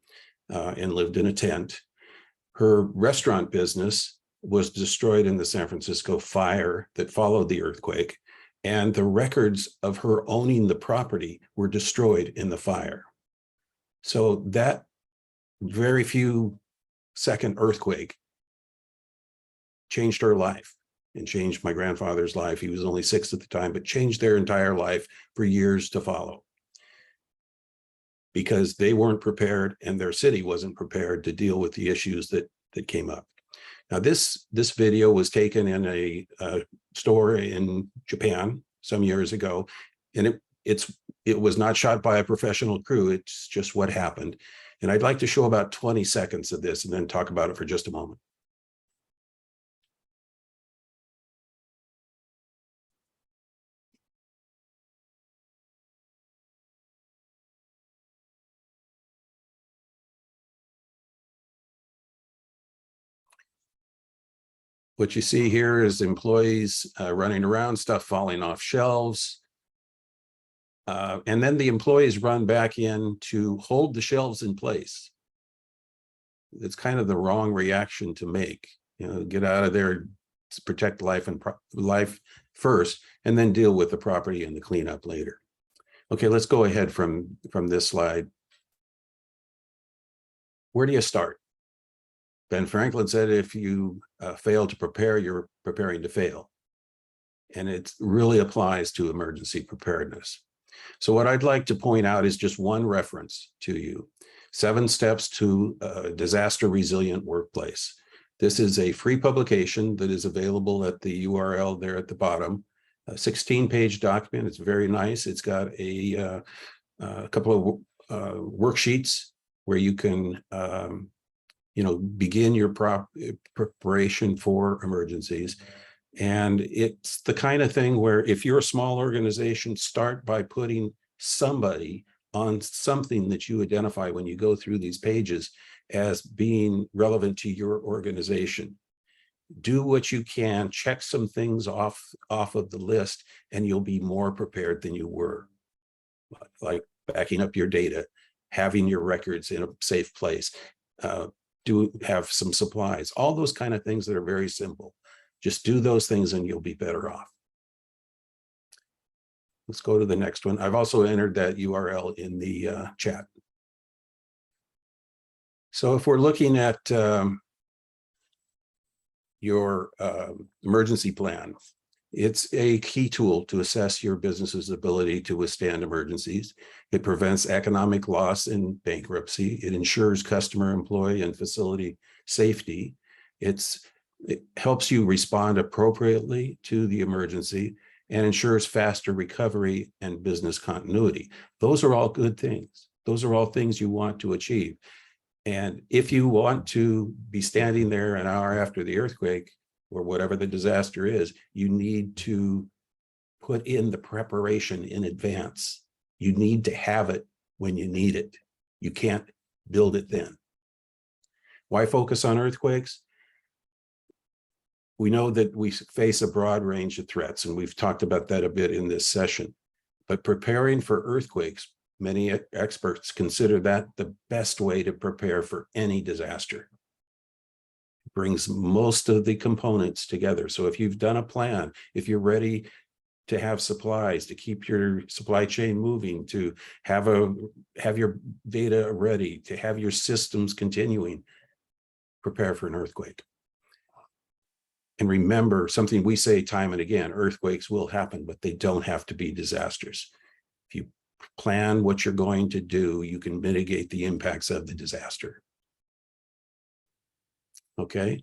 and lived in a tent. Her restaurant business was destroyed in the San Francisco fire that followed the earthquake, and the records of her owning the property were destroyed in the fire. So that very few second earthquake changed her life and changed my grandfather's life. He was only 6 at the time, but changed their entire life for years to follow, because they weren't prepared and their city wasn't prepared to deal with the issues that came up. Now, this video was taken in a store in Japan some years ago, and it was not shot by a professional crew. It's just what happened. And I'd like to show about 20 seconds of this and then talk about it for just a moment. What you see here is employees running around, stuff falling off shelves. And then the employees run back in to hold the shelves in place. It's kind of the wrong reaction to make. Get out of there, protect life first, and then deal with the property and the cleanup later. Okay, let's go ahead from this slide. Where do you start? Ben Franklin said, if you fail to prepare, you're preparing to fail. And it really applies to emergency preparedness. So what I'd like to point out is just one reference to you: 7 Steps to a Disaster Resilient Workplace. This is a free publication that is available at the URL there at the bottom. A 16-page document. It's very nice. It's got a couple of worksheets where you can begin your preparation for emergencies. And it's the kind of thing where, if you're a small organization, start by putting somebody on something that you identify when you go through these pages as being relevant to your organization. do what you can, check some things off of the list, and you'll be more prepared than you were. Like backing up your data, having your records in a safe place, do have some supplies, all those kind of things that are very simple. Just do those things and you'll be better off. Let's go to the next one. I've also entered that URL in the chat. So if we're looking at your emergency plan, it's a key tool to assess your business's ability to withstand emergencies. It prevents economic loss and bankruptcy. It ensures customer, employee, and facility safety. It helps you respond appropriately to the emergency and ensures faster recovery and business continuity. Those are all good things. Those are all things you want to achieve. And if you want to be standing there an hour after the earthquake or whatever the disaster is, you need to put in the preparation in advance. You need to have it when you need it. You can't build it then. Why focus on earthquakes? We know that we face a broad range of threats, and we've talked about that a bit in this session. But preparing for earthquakes, many experts consider that the best way to prepare for any disaster. It brings most of the components together. So if you've done a plan, if you're ready to have supplies, to keep your supply chain moving, to have your data ready, to have your systems continuing, prepare for an earthquake. And remember something we say time and again, earthquakes will happen, but they don't have to be disasters. If you plan what you're going to do, you can mitigate the impacts of the disaster. Okay.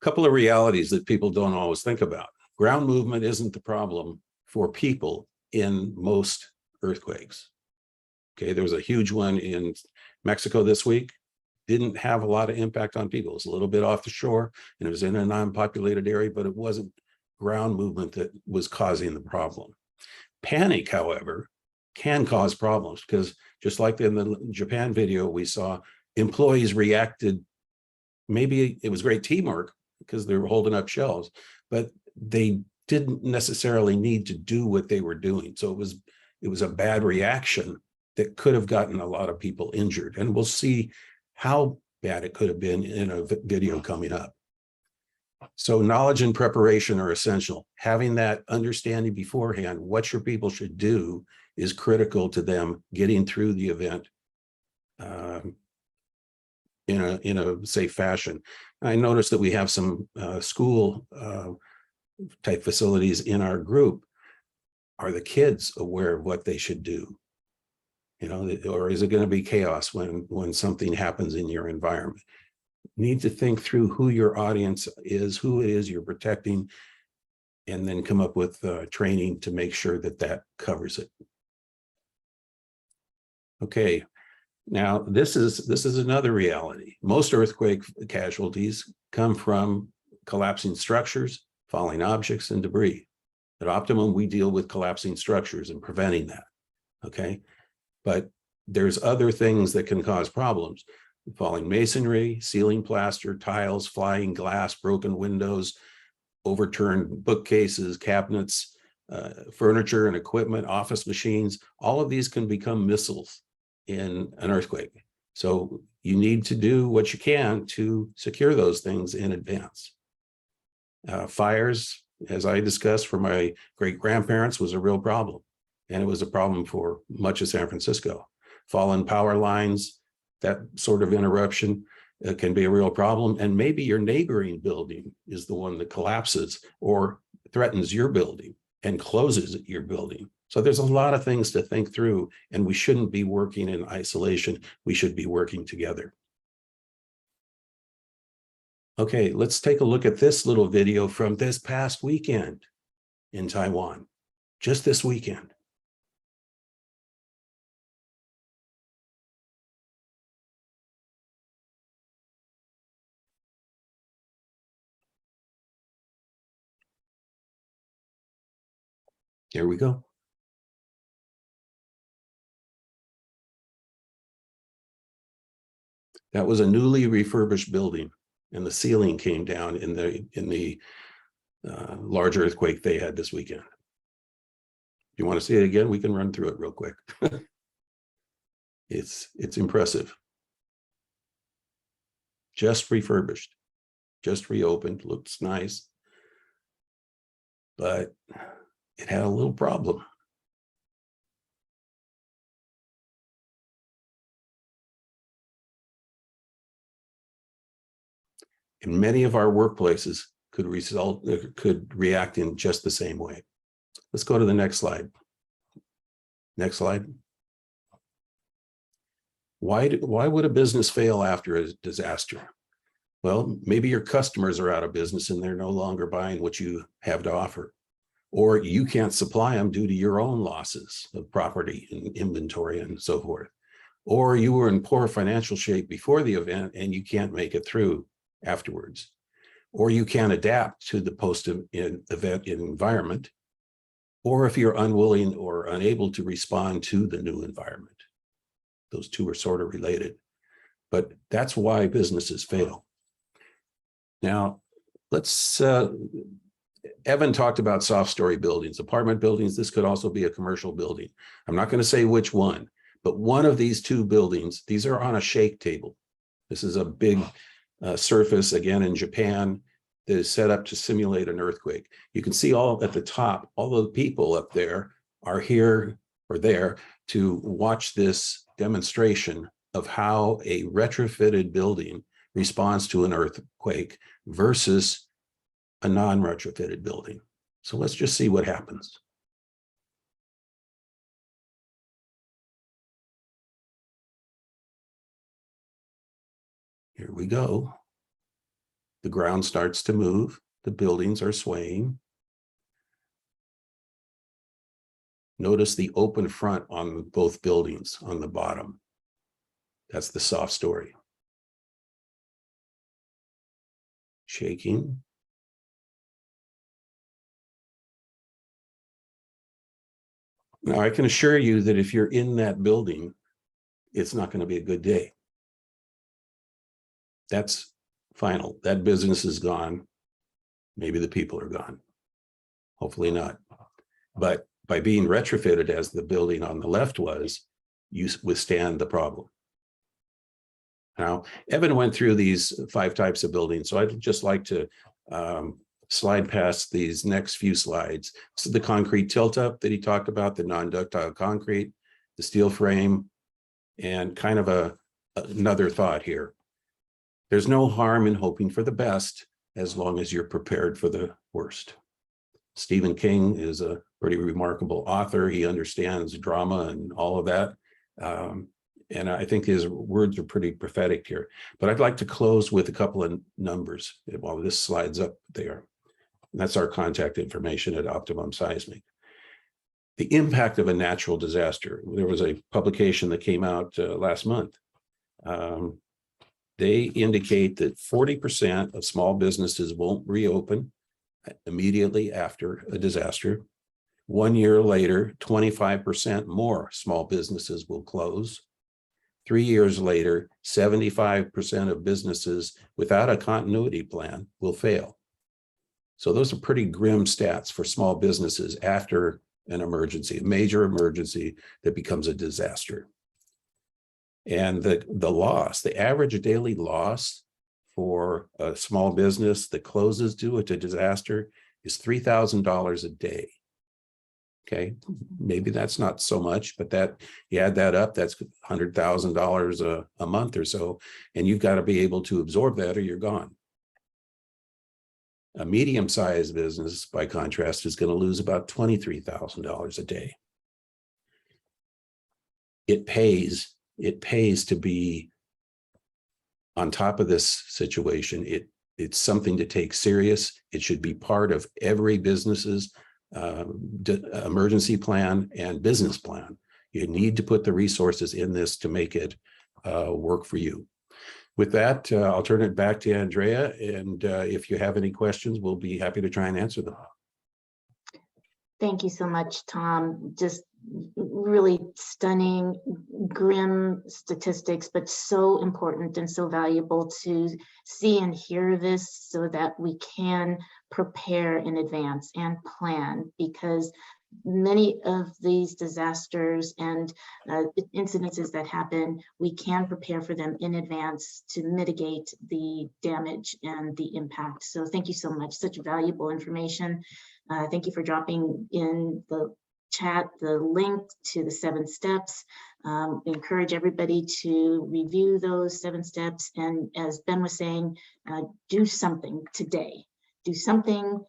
A couple of realities that people don't always think about. Ground movement isn't the problem for people in most earthquakes. Okay, there was a huge one in Mexico this week. Didn't have a lot of impact on people. It was a little bit off the shore and it was in a non-populated area, but it wasn't ground movement that was causing the problem. Panic, however, can cause problems because just like in the Japan video we saw, employees reacted. Maybe it was great teamwork because they were holding up shelves, but they didn't necessarily need to do what they were doing. So it was a bad reaction that could have gotten a lot of people injured. And we'll see how bad it could have been in a video coming up. So knowledge and preparation are essential. Having that understanding beforehand, what your people should do is critical to them getting through the event in a safe fashion. I noticed that we have some school type facilities in our group. Are the kids aware of what they should do? You know, or is it going to be chaos when something happens in your environment? You need to think through who your audience is, who it is you're protecting, and then come up with training to make sure that that covers it. Okay, now this is another reality. Most earthquake casualties come from collapsing structures, falling objects, and debris. At Optimum, we deal with collapsing structures and preventing that. Okay. But there's other things that can cause problems. Falling masonry, ceiling plaster, tiles, flying glass, broken windows, overturned bookcases, cabinets, furniture and equipment, office machines. All of these can become missiles in an earthquake. So you need to do what you can to secure those things in advance. Fires, as I discussed for my great-grandparents, was a real problem. And it was a problem for much of San Francisco. Fallen power lines, that sort of interruption can be a real problem. And maybe your neighboring building is the one that collapses or threatens your building and closes your building. So there's a lot of things to think through, and we shouldn't be working in isolation. We should be working together. Okay, let's take a look at this little video from this past weekend in Taiwan, just this weekend. Here we go. That was a newly refurbished building. and the ceiling came down in the large earthquake they had this weekend. If you want to see it again, we can run through it real quick. It's impressive. Just refurbished, just reopened, looks nice, but it had a little problem. And many of our workplaces could react in just the same way. Let's go to the next slide. Next slide. Why would a business fail after a disaster? Well, maybe your customers are out of business and they're no longer buying what you have to offer, or you can't supply them due to your own losses of property and inventory and so forth. Or you were in poor financial shape before the event and you can't make it through afterwards. Or you can't adapt to the post-event environment, or if you're unwilling or unable to respond to the new environment. Those two are sort of related, but that's why businesses fail. Now, let's, Evan talked about soft story buildings, apartment buildings. This could also be a commercial building. I'm not going to say which one, but one of these two buildings, these are on a shake table. This is a big surface, again, in Japan, that is set up to simulate an earthquake. You can see all at the top, all of the people up there are here or there to watch this demonstration of how a retrofitted building responds to an earthquake versus a non-retrofitted building. So let's just see what happens. Here we go. The ground starts to move. The buildings are swaying. Notice the open front on both buildings on the bottom. That's the soft story. Shaking. Now, I can assure you that if you're in that building, it's not going to be a good day. That's final. That business is gone. Maybe the people are gone. Hopefully not. But by being retrofitted as the building on the left was, you withstand the problem. Now, Evan went through these 5 types of buildings, so I'd just like to slide past these next few slides. This is the concrete tilt-up that he talked about, the non-ductile concrete, the steel frame, and kind of another thought here. There's no harm in hoping for the best as long as you're prepared for the worst. Stephen King is a pretty remarkable author. He understands drama and all of that. And I think his words are pretty prophetic here. But I'd like to close with a couple of numbers while this slides up there. And that's our contact information at Optimum Seismic. The impact of a natural disaster. There was a publication that came out last month. They indicate that 40% of small businesses won't reopen immediately after a disaster. 1 year later, 25% more small businesses will close. 3 years later, 75% of businesses without a continuity plan will fail. So those are pretty grim stats for small businesses after an emergency, a major emergency that becomes a disaster. And the loss, the average daily loss for a small business that closes due to disaster is $3,000 a day. Okay, maybe that's not so much, but that you add that up, that's $100,000 a month or so, and you've got to be able to absorb that or you're gone. A medium-sized business, by contrast, is going to lose about $23,000 a day. It pays to be on top of this situation. It's something to take serious. It should be part of every business's emergency plan and business plan. You need to put the resources in this to make it work for you. With that, I'll turn it back to Andrea, and if you have any questions, we'll be happy to try and answer them. Thank you so much, Tom. Just really stunning, grim statistics, but so important and so valuable to see and hear this so that we can prepare in advance and plan, because many of these disasters and incidences that happen, we can prepare for them in advance to mitigate the damage and the impact. So thank you so much, such valuable information. Thank you for dropping in the chat the link to the 7 steps. We encourage everybody to review those 7 steps. And as Ben was saying, do something today. Do something,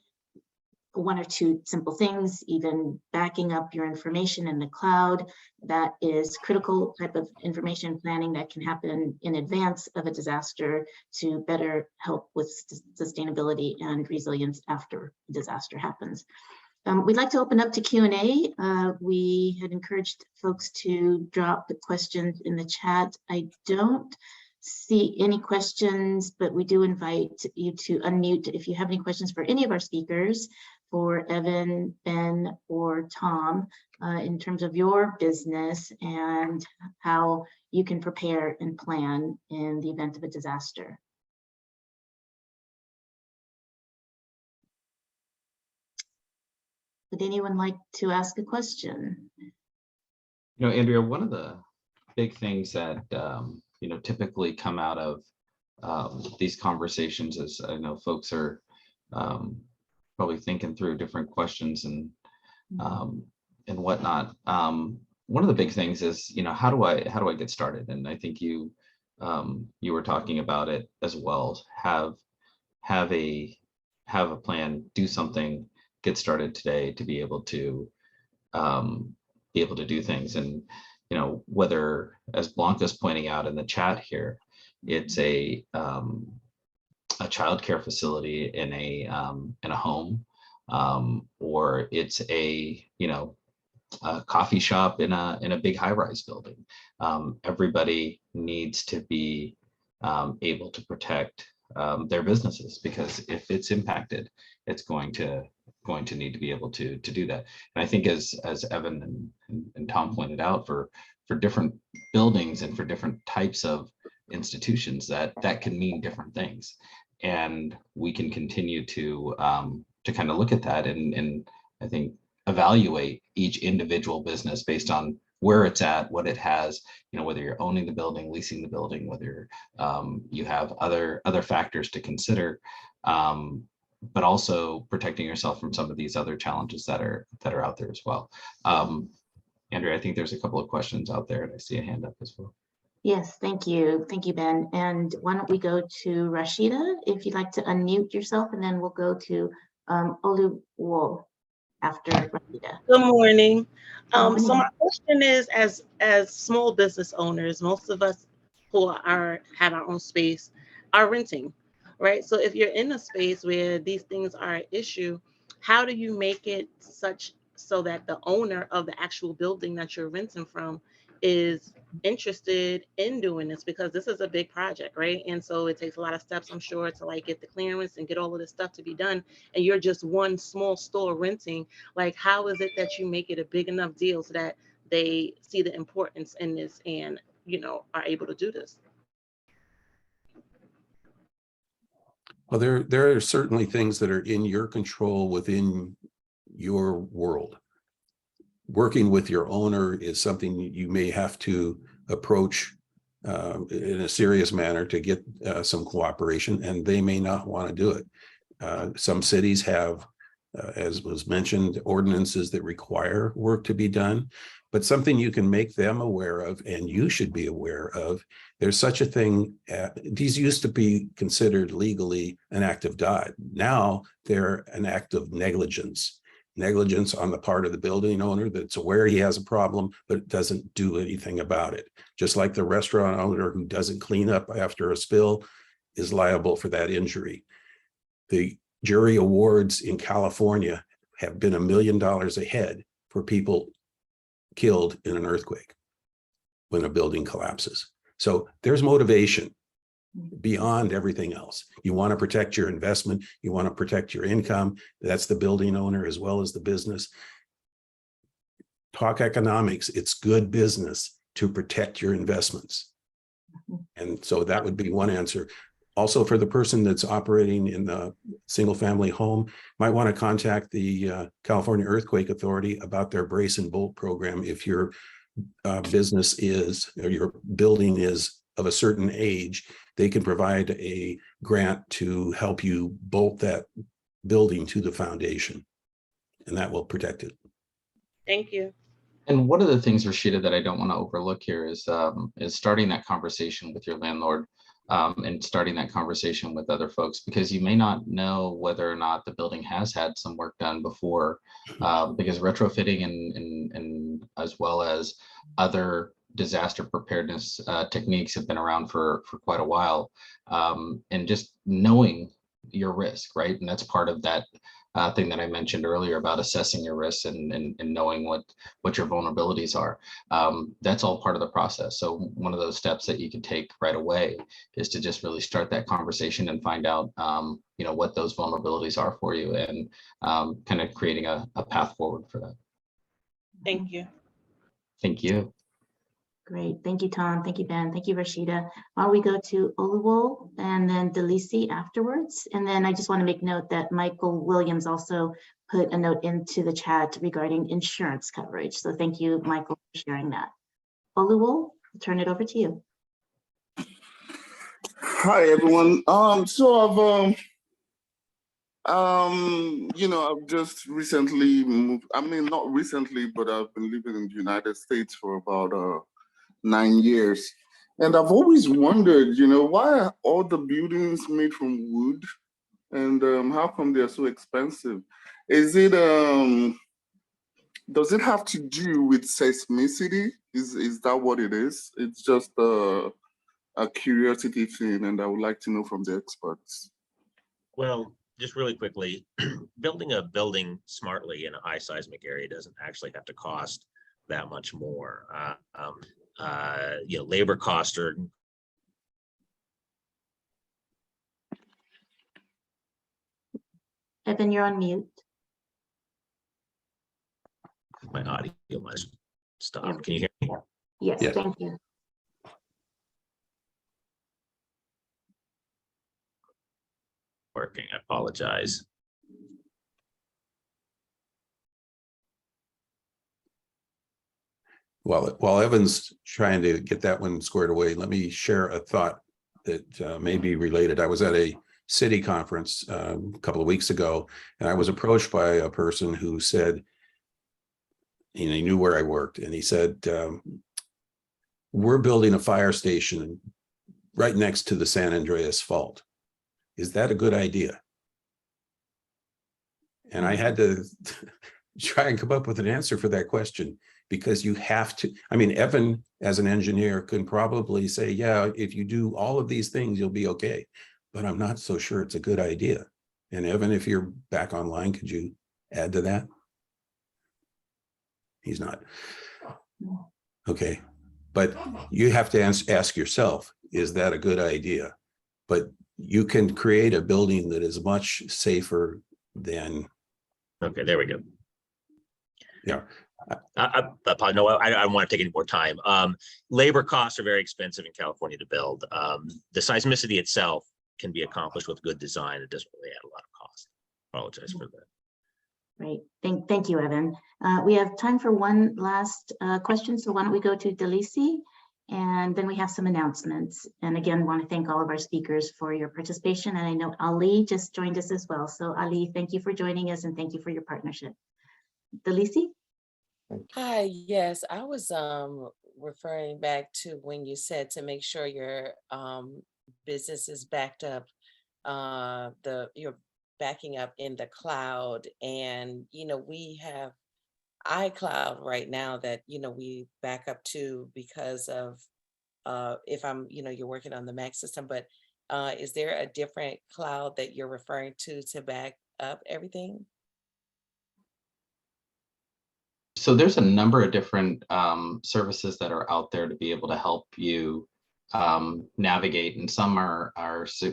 1 or 2 simple things, even backing up your information in the cloud. That is critical type of information planning that can happen in advance of a disaster to better help with sustainability and resilience after a disaster happens. We'd like to open up to Q&A. We had encouraged folks to drop the questions in the chat. I don't see any questions, but we do invite you to unmute if you have any questions for any of our speakers, for Evan, Ben, or Tom, in terms of your business and how you can prepare and plan in the event of a disaster. Would anyone like to ask a question? Andrea, one of the big things that typically come out of these conversations is, I know folks are probably thinking through different questions and whatnot. One of the big things is, how do I get started? And I think you were talking about it as well. Have a plan, do something, get started today to be able to do things. And whether, as Blanca's pointing out in the chat here, it's a childcare facility in a home, or it's a coffee shop in a big high-rise building. Everybody needs to be able to protect their businesses, because if it's impacted, it's going to need to be able to do that. And I think as Evan and Tom pointed out, for different buildings and for different types of institutions, that can mean different things. And we can continue to kind of look at that and I think evaluate each individual business based on where it's at, what it has, whether you're owning the building, leasing the building, whether you have other factors to consider, but also protecting yourself from some of these other challenges that are out there as well. Andrea, I think there's a couple of questions out there, and I see a hand up as well. Yes, thank you. Thank you, Ben. And why don't we go to Rashida, if you'd like to unmute yourself, and then we'll go to Oluwo after Rashida. Good morning. Good So morning. my question is, as small business owners, most of us who have our own space are renting, right? So if you're in a space where these things are an issue, how do you make it such so that the owner of the actual building that you're renting from is interested in doing this? Because this is a big project, right? And so it takes a lot of steps, I'm sure, to like get the clearance and get all of this stuff to be done. And you're just one small store renting. Like, how is it that you make it a big enough deal so that they see the importance in this and, are able to do this? Well, there are certainly things that are in your control within your world. Working with your owner is something you may have to approach in a serious manner to get some cooperation, and they may not want to do it. Some cities have, as was mentioned, ordinances that require work to be done, but something you can make them aware of, and you should be aware of. There's such a thing. These used to be considered legally an act of God. Now they're an act of negligence. Negligence on the part of the building owner that's aware he has a problem, but doesn't do anything about it. Just like the restaurant owner who doesn't clean up after a spill is liable for that injury. The jury awards in California have been $1 million ahead for people killed in an earthquake when a building collapses. So there's motivation beyond everything else. You want to protect your investment. You want to protect your income. That's the building owner as well as the business. talk economics, it's good business to protect your investments. And so that would be one answer. Also, for the person that's operating in the single family home, might want to contact the California Earthquake Authority about their brace and bolt program. If your business is, or your building is of a certain age, they can provide a grant to help you bolt that building to the foundation, and that will protect it. Thank you. And one of the things, Rashida, that I don't want to overlook here is starting that conversation with your landlord, and starting that conversation with other folks, because you may not know whether or not the building has had some work done before, because retrofitting and as well as other disaster preparedness techniques have been around for quite a while, and just knowing your risk, right? And that's part of that thing that I mentioned earlier about assessing your risks and knowing what your vulnerabilities are. That's all part of the process. So one of those steps that you can take right away is to just really start that conversation and find out, what those vulnerabilities are for you, and kind of creating a path forward for that. Thank you. Thank you. Great. Thank you, Tom. Thank you, Ben. Thank you, Rashida. Why don't we go to Oluwole and then Delisi afterwards? And then I just want to make note that Michael Williams also put a note into the chat regarding insurance coverage. So thank you, Michael, for sharing that. Oluwole, I'll turn it over to you. Hi, everyone. So I've just recently moved. I mean, not recently, but I've been living in the United States for about 9 years. And I've always wondered, why are all the buildings made from wood, and how come they're so expensive? Is it, does it have to do with seismicity? Is that what it is? It's just a curiosity thing, and I would like to know from the experts. Well, just really quickly, building a building smartly in a high seismic area doesn't actually have to cost that much more. Labor costs are. Evan, you're on mute. My audio must stop. Yeah. Can you hear me? Yes, Yes. thank you. Working, I apologize. While Evan's trying to get that one squared away, let me share a thought that may be related. I was at a city conference a couple of weeks ago, and I was approached by a person who said, he knew where I worked, and he said, we're building a fire station right next to the San Andreas Fault. Is that a good idea? And I had to try and come up with an answer for that question, because you have to, Evan, as an engineer, can probably say, yeah, if you do all of these things, you'll be okay. But I'm not so sure it's a good idea. And Evan, if you're back online, could you add to that? He's not. Okay. But you have to ask yourself, is that a good idea? But you can create a building that is much safer than. Okay, there we go. Yeah. I don't want to take any more time. Labor costs are very expensive in California to build. The seismicity itself can be accomplished with good design. It doesn't really add a lot of cost. Apologize for that. Great. Thank you, Evan. We have time for one last question. So why don't we go to Delisi, and then we have some announcements. And again, want to thank all of our speakers for your participation. And I know Ali just joined us as well. So Ali, thank you for joining us, and thank you for your partnership. Delisi? Hi, yes, I was referring back to when you said to make sure your business is backed up, you're backing up in the cloud. And we have iCloud right now that we back up to because of if I'm you're working on the Mac system, but is there a different cloud that you're referring to back up everything? So there's a number of different services that are out there to be able to help you navigate, and some are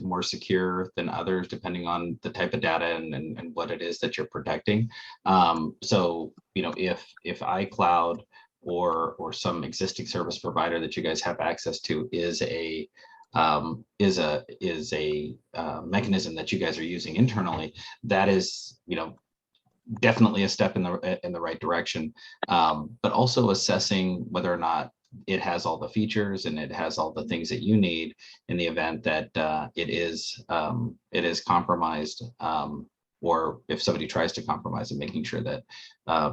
more secure than others depending on the type of data and what it is that you're protecting. So if iCloud or some existing service provider that you guys have access to is a mechanism that you guys are using internally, that is, definitely a step in the right direction. But also assessing whether or not it has all the features and it has all the things that you need in the event that it is compromised, or if somebody tries to compromise, and making sure that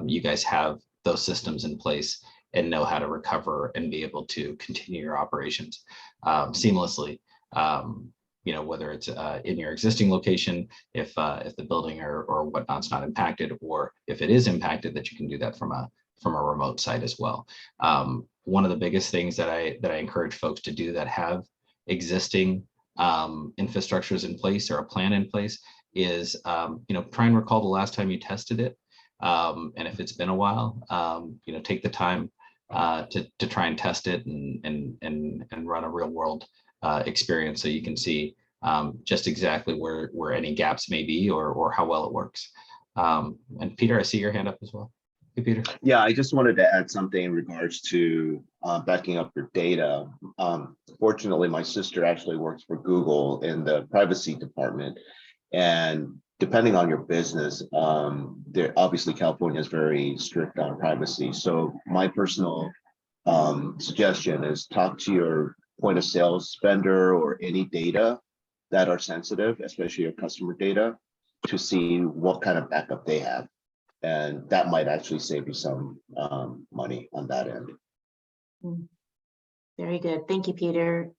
you guys have those systems in place and know how to recover and be able to continue your operations seamlessly. Whether it's in your existing location, if the building or whatnot's not impacted, or if it is impacted, that you can do that from a remote site as well. One of the biggest things that I encourage folks to do that have existing infrastructures in place or a plan in place is, try and recall the last time you tested it. And if it's been a while, take the time to try and test it and run a real world experience, so you can see just exactly where any gaps may be, or how well it works. And Peter, I see your hand up as well. Hey, Peter. Yeah, I just wanted to add something in regards to backing up your data. Fortunately, my sister actually works for Google in the privacy department, and depending on your business, obviously California is very strict on privacy. So my personal suggestion is talk to your point of sales vendor or any data that are sensitive, especially your customer data, to see what kind of backup they have. And that might actually save you some money on that end. Very good. Thank you, Peter.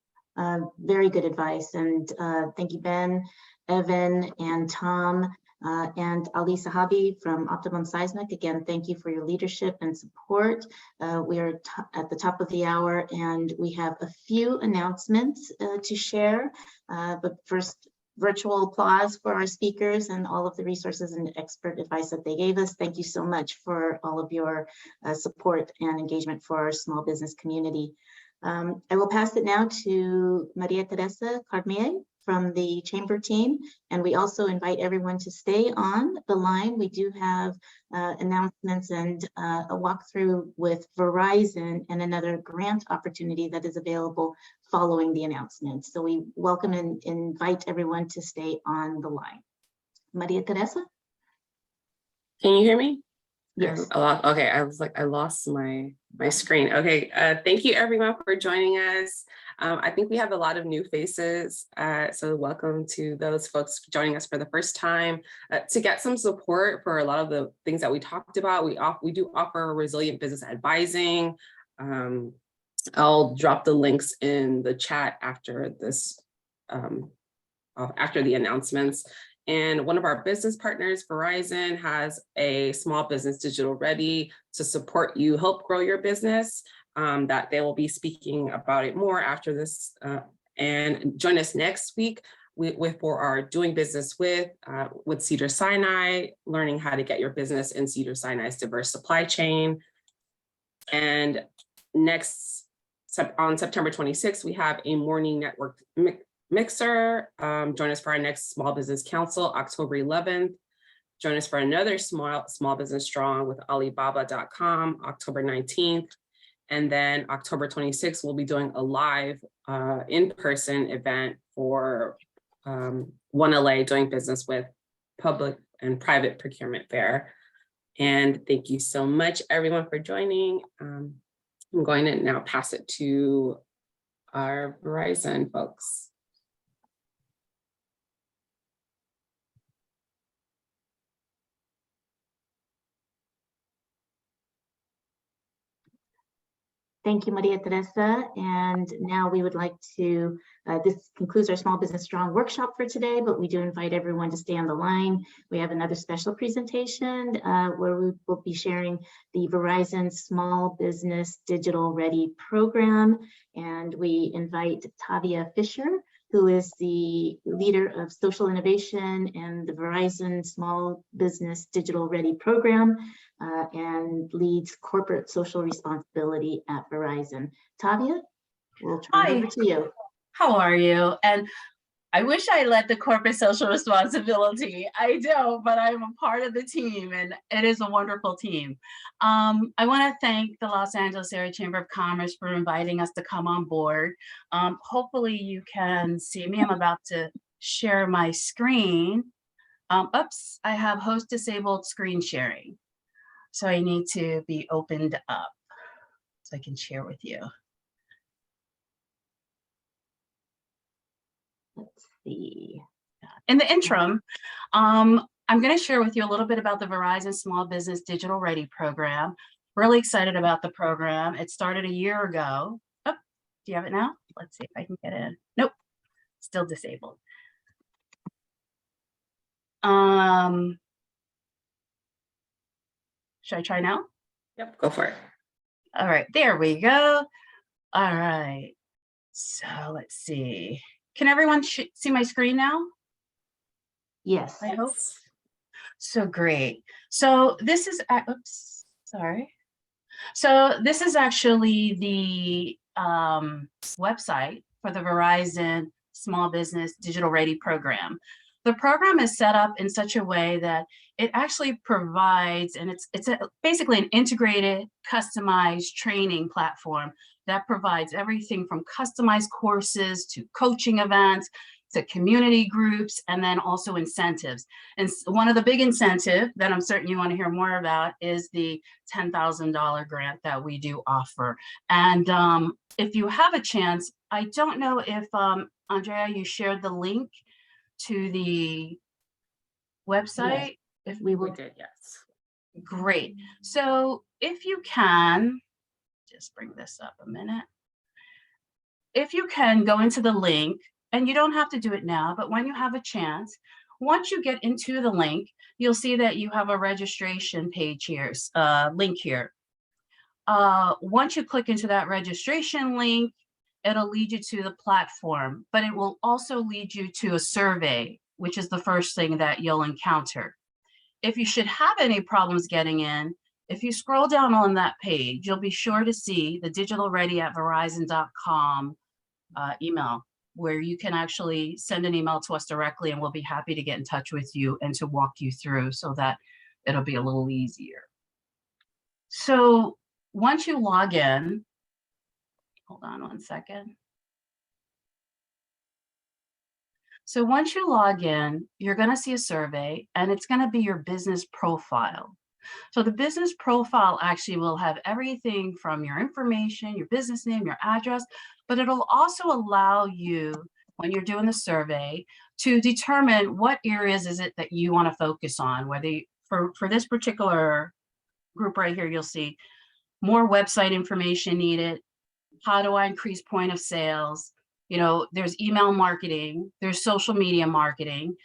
Very good advice. And thank you, Ben, Evan, and Tom, and Ali Sahabi from Optimum Seismic. Again, thank you for your leadership and support. We are at the top of the hour, and we have a few announcements to share. But first, virtual applause for our speakers and all of the resources and expert advice that they gave us. Thank you so much for all of your support and engagement for our small business community. I will pass it now to Maria Teresa Carmier from the Chamber team, and we also invite everyone to stay on the line. We do have announcements and a walkthrough with Verizon and another grant opportunity that is available following the announcements. So we welcome and invite everyone to stay on the line. Maria Teresa? Can you hear me? Yes. Okay, I was like, I lost my screen. Okay, thank you everyone for joining us. I think we have a lot of new faces, so welcome to those folks joining us for the first time. To get some support for a lot of the things that we talked about, we do offer resilient business advising. I'll drop the links in the chat after this, after the announcements. And one of our business partners, Verizon, has a small business digital ready to support you help grow your business. That they will be speaking about it more after this. And join us next week for our Doing Business with Cedars-Sinai, learning how to get your business in Cedars-Sinai's diverse supply chain. And next, on September 26th, we have a morning network mixer. Join us for our next Small Business Council, October 11th. Join us for another Small Business Strong with Alibaba.com, October 19th. And then October 26th, we'll be doing a live in-person event for One LA Doing Business with Public and Private Procurement Fair. And thank you so much, everyone, for joining. I'm going to now pass it to our Verizon folks. Thank you, Maria Teresa. And now we would like to, this concludes our Small Business Strong workshop for today, but we do invite everyone to stay on the line. We have another special presentation where we will be sharing the Verizon Small Business Digital Ready program. And we invite Tavia Fisher, who is the leader of social innovation and the Verizon Small Business Digital Ready program, and leads corporate social responsibility at Verizon. Tavia, we'll turn it over to you. How are you? And I wish I led the corporate social responsibility. I don't, but I'm a part of the team and it is a wonderful team. I want to thank the Los Angeles Area Chamber of Commerce for inviting us to come on board. Hopefully you can see me. I'm about to share my screen. Oops, I have host disabled screen sharing. So I need to be opened up so I can share with you. Let's see. In the interim, I'm going to share with you a little bit about the Verizon Small Business Digital Ready program. Really excited about the program. It started a year ago. Oh, do you have it now? Let's see if I can get in. Nope, still disabled. Should I try now? Yep, go for it. All right, there we go. All right, so let's see. Can everyone see my screen now? Yes. I hope. So great. So this is, oops, sorry. So this is actually the website for the Verizon Small Business Digital Ready program. The program is set up in such a way that it actually provides, and it's basically an integrated, customized training platform that provides everything from customized courses to coaching events to community groups, and then also incentives. And one of the big incentives that I'm certain you want to hear more about is the $10,000 grant that we do offer. And if you have a chance, I don't know if, Andrea, you shared the link to the website. Yes, if we We will, did, yes. great. So if you can, just bring this up a minute. If you can go into the link, and you don't have to do it now, but when you have a chance, once you get into the link, you'll see that you have a registration page here, link here. Once you click into that registration link, it'll lead you to the platform, but it will also lead you to a survey, which is the first thing that you'll encounter. If you should have any problems getting in, if you scroll down on that page, you'll be sure to see the digitalready@verizon.com email, where you can actually send an email to us directly and we'll be happy to get in touch with you and to walk you through so that it'll be a little easier. So once you log in, hold on one second. So once you log in, you're going to see a survey and it's going to be your business profile. So the business profile actually will have everything from your information, your business name, your address, but it'll also allow you, when you're doing the survey, to determine what areas is it that you want to focus on. Whether for this particular group right here, you'll see more website information needed. How do I increase point of sales? You know, there's email marketing, there's social media marketing.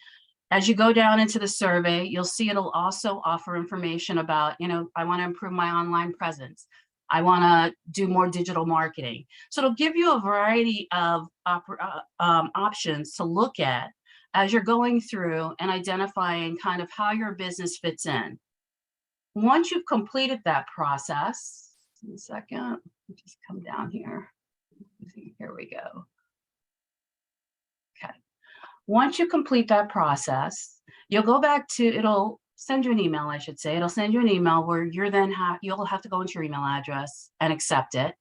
As you go down into the survey, you'll see it'll also offer information about, you know, I want to improve my online presence. I want to do more digital marketing. So it'll give you a variety of options to look at as you're going through and identifying kind of how your business fits in. Once you've completed that process, in a second, just come down here. Here we go. Okay. Once you complete that process, you'll go back to, it'll send you an email, I should say. It'll send you an email where you're then you'll have to go into your email address and accept it.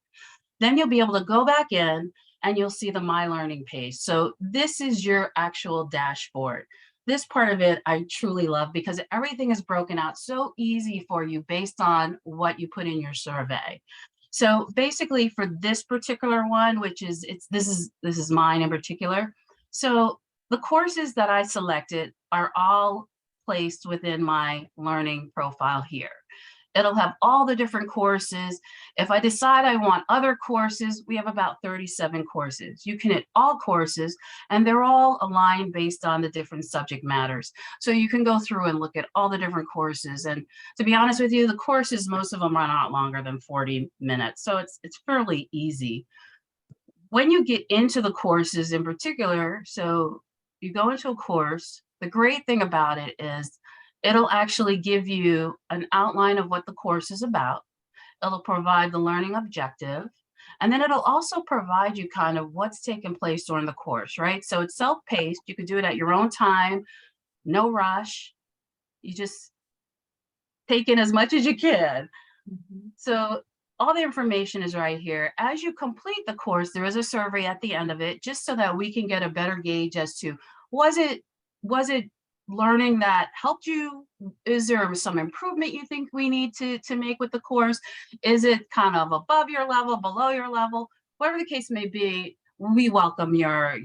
Then you'll be able to go back in and you'll see the My Learning page. So this is your actual dashboard. This part of it I truly love because everything is broken out so easy for you based on what you put in your survey. So basically for this particular one, which is, this is mine in particular. So the courses that I selected are all placed within my learning profile here. It'll have all the different courses. If I decide I want other courses, we have about 37 courses. You can hit all courses and they're all aligned based on the different subject matters. So you can go through and look at all the different courses. And to be honest with you, the courses, most of them run out longer than 40 minutes. So it's fairly easy. When you get into the courses in particular, so you go into a course, the great thing about it is it'll actually give you an outline of what the course is about. It'll provide the learning objective. And then it'll also provide you kind of what's taking place during the course, right? So it's self-paced. You could do it at your own time, no rush. You just take in as much as you can. So all the information is right here. As you complete the course, there is a survey at the end of it, just so that we can get a better gauge as to, was it learning that helped you? Is there some improvement you think we need to make with the course? Is it kind of above your level, below your level? Whatever the case may be, we welcome your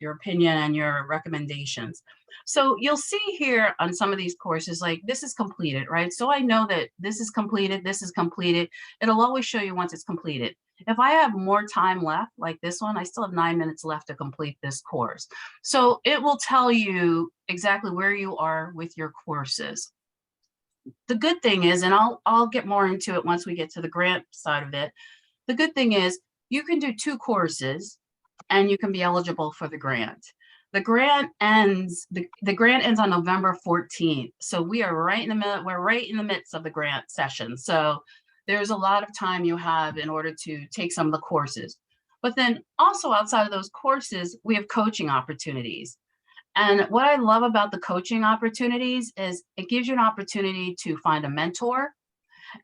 opinion and your recommendations. So you'll see here on some of these courses, like this is completed, right? So I know that this is completed, this is completed. It'll always show you once it's completed. If I have more time left, like this one, I still have 9 minutes left to complete this course. So it will tell you exactly where you are with your courses. The good thing is, and I'll get more into it once we get to the grant side of it. The good thing is you can do 2 courses and you can be eligible for the grant. The grant ends, the grant ends on November 14th. So we are right in the middle, we're right in the midst of the grant session. So there's a lot of time you have in order to take some of the courses. But then also outside of those courses, we have coaching opportunities. And what I love about the coaching opportunities is it gives you an opportunity to find a mentor,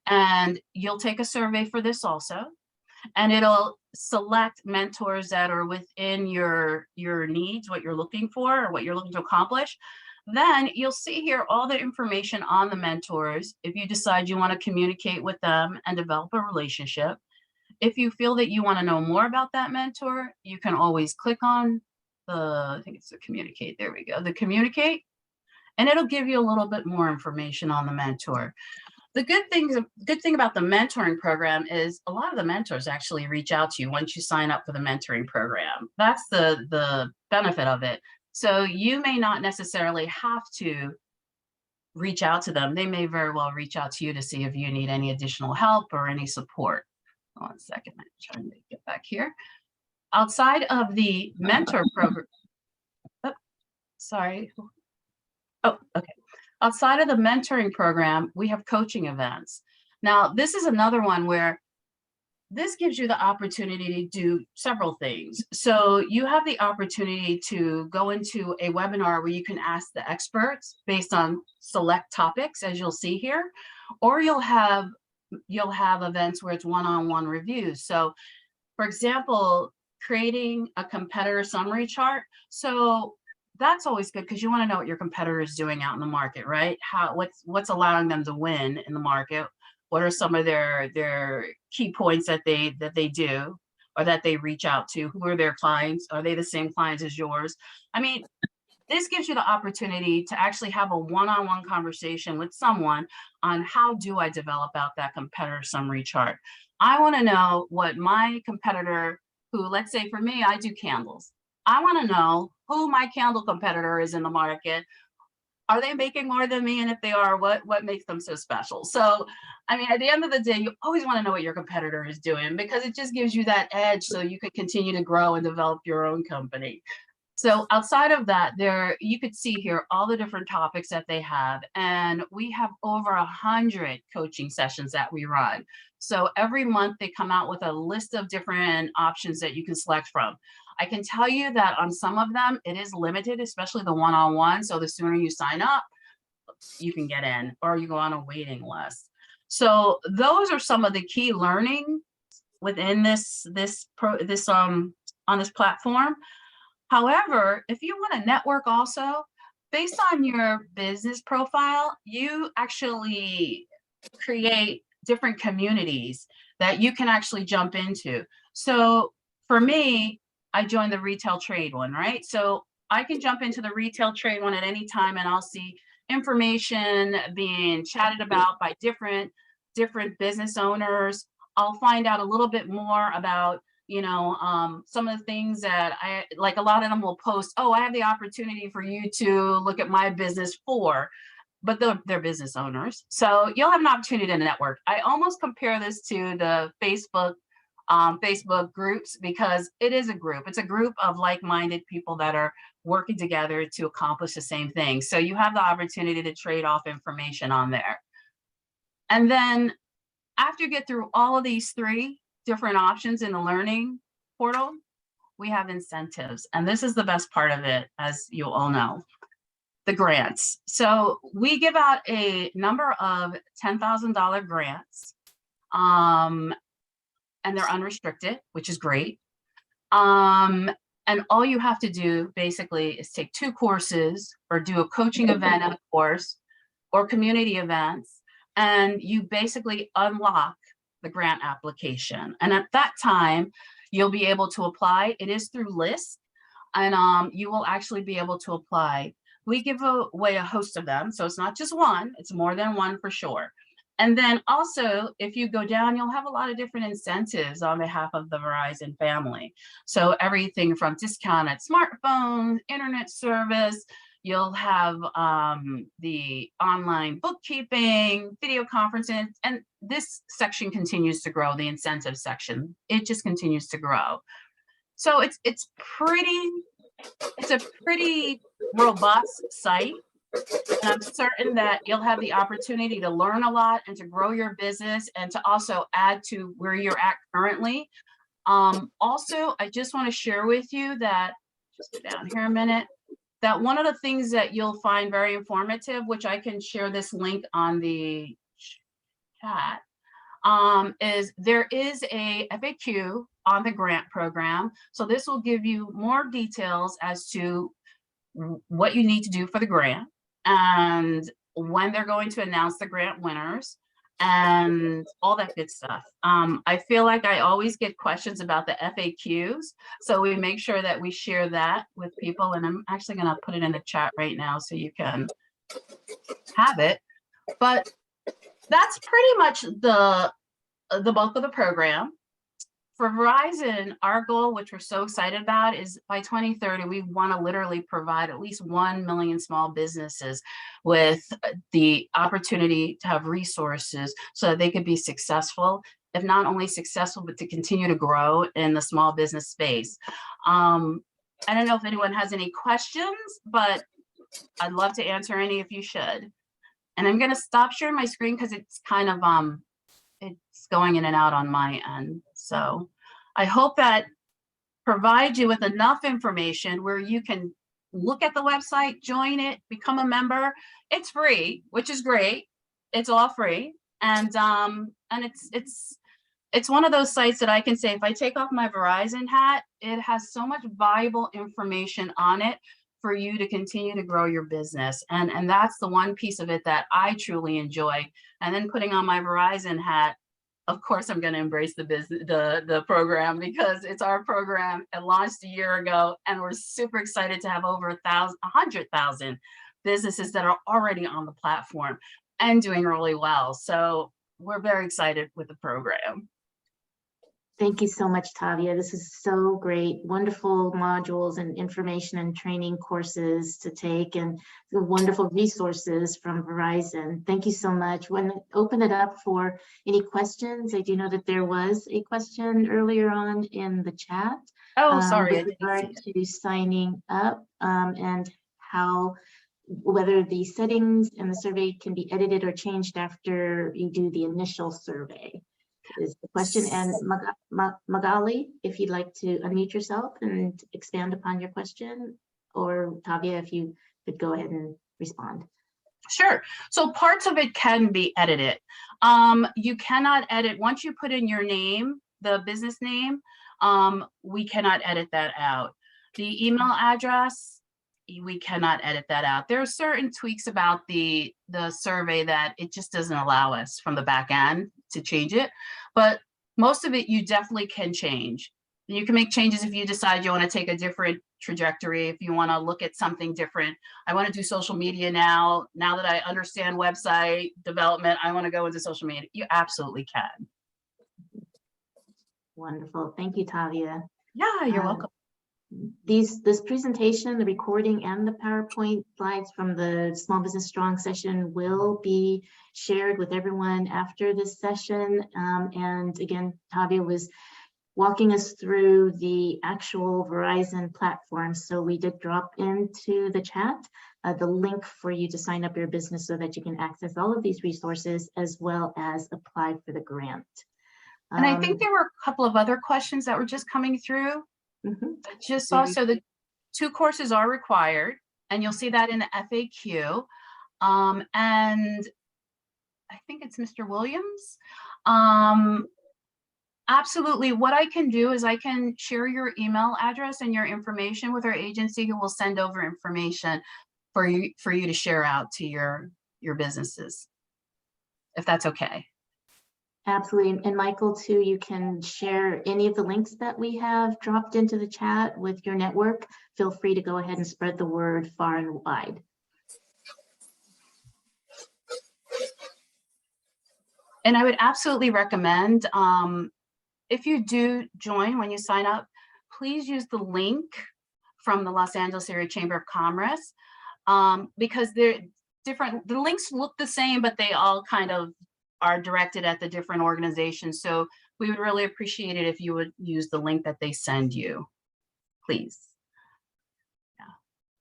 and you'll take a survey for this also. And it'll select mentors that are within your needs, what you're looking for or what you're looking to accomplish. Then you'll see here all the information on the mentors if you decide you want to communicate with them and develop a relationship. If you feel that you want to know more about that mentor, you can always click on the, I think it's the communicate, there we go, the communicate, and it'll give you a little bit more information on the mentor. The good thing about the mentoring program is a lot of the mentors actually reach out to you once you sign up for the mentoring program. That's the benefit of it. So you may not necessarily have to reach out to them. They may very well reach out to you to see if you need any additional help or any support. 1 second, I'm trying to get back here. Outside of the mentor program, sorry. Oh, okay. Outside of the mentoring program, we have coaching events. Now, this is another one where this gives you the opportunity to do several things. So you have the opportunity to go into a webinar where you can ask the experts based on select topics, as you'll see here, or you'll have events where it's one-on-one reviews. So for example, creating a competitor summary chart. So that's always good because you want to know what your competitor is doing out in the market, right? What's allowing them to win in the market? What are some of their key points that they do or that they reach out to? Who are their clients? Are they the same clients as yours? I mean, this gives you the opportunity to actually have a one-on-one conversation with someone on how do I develop out that competitor summary chart. I want to know what my competitor, who, let's say for me, I do candles. I want to know who my candle competitor is in the market. Are they making more than me? And if they are, what makes them so special? So, I mean, at the end of the day, you always want to know what your competitor is doing because it just gives you that edge so you could continue to grow and develop your own company. So outside of that, you could see here all the different topics that they have. And we have over 100 coaching sessions that we run. So every month they come out with a list of different options that you can select from. I can tell you that on some of them, it is limited, especially the one-on-one. So the sooner you sign up, you can get in, or you go on a waiting list. So those are some of the key learning within on this platform. However, if you want to network also, based on your business profile, you actually create different communities that you can actually jump into. So for me, I joined the retail trade one, right? So I can jump into the retail trade one at any time and I'll see information being chatted about by different business owners. I'll find out a little bit more about, some of the things that I like. A lot of them will post, oh, I have the opportunity for you to look at my business but they're business owners. So you'll have an opportunity to network. I almost compare this to the Facebook groups because it is a group. It's a group of like-minded people that are working together to accomplish the same thing. So you have the opportunity to trade off information on there. And then after you get through all of these three, different options in the learning portal, we have incentives. And this is the best part of it, as you all know, the grants. So we give out a number of $10,000 grants, and they're unrestricted, which is great. And all you have to do basically is take 2 courses or do a coaching event and a course or community events, and you basically unlock the grant application. And at that time, you'll be able to apply. It is through LISC, and you will actually be able to apply. We give away a host of them, so it's not just one, it's more than one for sure. And then also, if you go down, you'll have a lot of different incentives on behalf of the Verizon family. So everything from discounted smartphones, internet service, you'll have the online bookkeeping, video conferences, and this section continues to grow, the incentive section. It just continues to grow. So it's a pretty robust site. And I'm certain that you'll have the opportunity to learn a lot and to grow your business and to also add to where you're at currently. Also, I just want to share with you that, just go down here a minute, that one of the things that you'll find very informative, which I can share this link on the chat, is there is a FAQ on the grant program. So this will give you more details as to what you need to do for the grant and when they're going to announce the grant winners and all that good stuff. I feel like I always get questions about the FAQs, so we make sure that we share that with people, and I'm actually going to put it in the chat right now so you can have it. But that's pretty much the bulk of the program. For Verizon, our goal, which we're so excited about, is by 2030, we want to literally provide at least 1 million small businesses with the opportunity to have resources so that they could be successful, if not only successful, but to continue to grow in the small business space. I don't know if anyone has any questions, but I'd love to answer any if you should. And I'm going to stop sharing my screen because it's kind of it's going in and out on my end. So I hope that provides you with enough information where you can look at the website, join it, become a member. It's free, which is great. It's all free. And it's one of those sites that I can say, if I take off my Verizon hat, it has so much valuable information on it for you to continue to grow your business. And that's the one piece of it that I truly enjoy. And then putting on my Verizon hat, of course, I'm going to embrace the business, the program, because it's our program. It launched a year ago, and we're super excited to have over 100,000 businesses that are already on the platform and doing really well. So we're very excited with the program. Thank you so much, Tavia. This is so great. Wonderful modules and information and training courses to take, and the wonderful resources from Verizon. Thank you so much. When I open it up for any questions, I do know that there was a question earlier on in the chat. Oh, sorry. With regard to signing up and how, whether the settings in the survey can be edited or changed after you do the initial survey. Is the question. And Magali, if you'd like to unmute yourself and expand upon your question, or Tavia, if you could go ahead and respond. Sure. So parts of it can be edited. You cannot edit once you put in your name, the business name. We cannot edit that out. The email address, we cannot edit that out. There are certain tweaks about the survey that it just doesn't allow us from the back end to change it, but most of it you definitely can change. You can make changes if you decide you want to take a different trajectory, if you want to look at something different. I want to do social media now that I understand website development, I want to go into social media. You absolutely can. Wonderful. Thank you, Tavia. Yeah, you're welcome. This presentation, the recording and the PowerPoint slides from the Small Business Strong session will be shared with everyone after this session. And again, Tavia was walking us through the actual Verizon platform. So we did drop into the chat the link for you to sign up your business so that you can access all of these resources as well as apply for the grant. And I think there were a couple of other questions that were just coming through. Mhm. Just Very also the 2 courses are required, and you'll see that in the FAQ. And I think it's Mr. Williams. Absolutely. What I can do is I can share your email address and your information with our agency, who will send over information for you to share out to your businesses, if that's okay. Absolutely. And Michael, too, you can share any of the links that we have dropped into the chat with your network. Feel free to go ahead and spread the word far and wide. And I would absolutely recommend, if you do join, when you sign up, please use the link from the Los Angeles Area Chamber of Commerce, because they're different. The links look the same, but they all kind of are directed at the different organizations. So we would really appreciate it if you would use the link that they send you, please.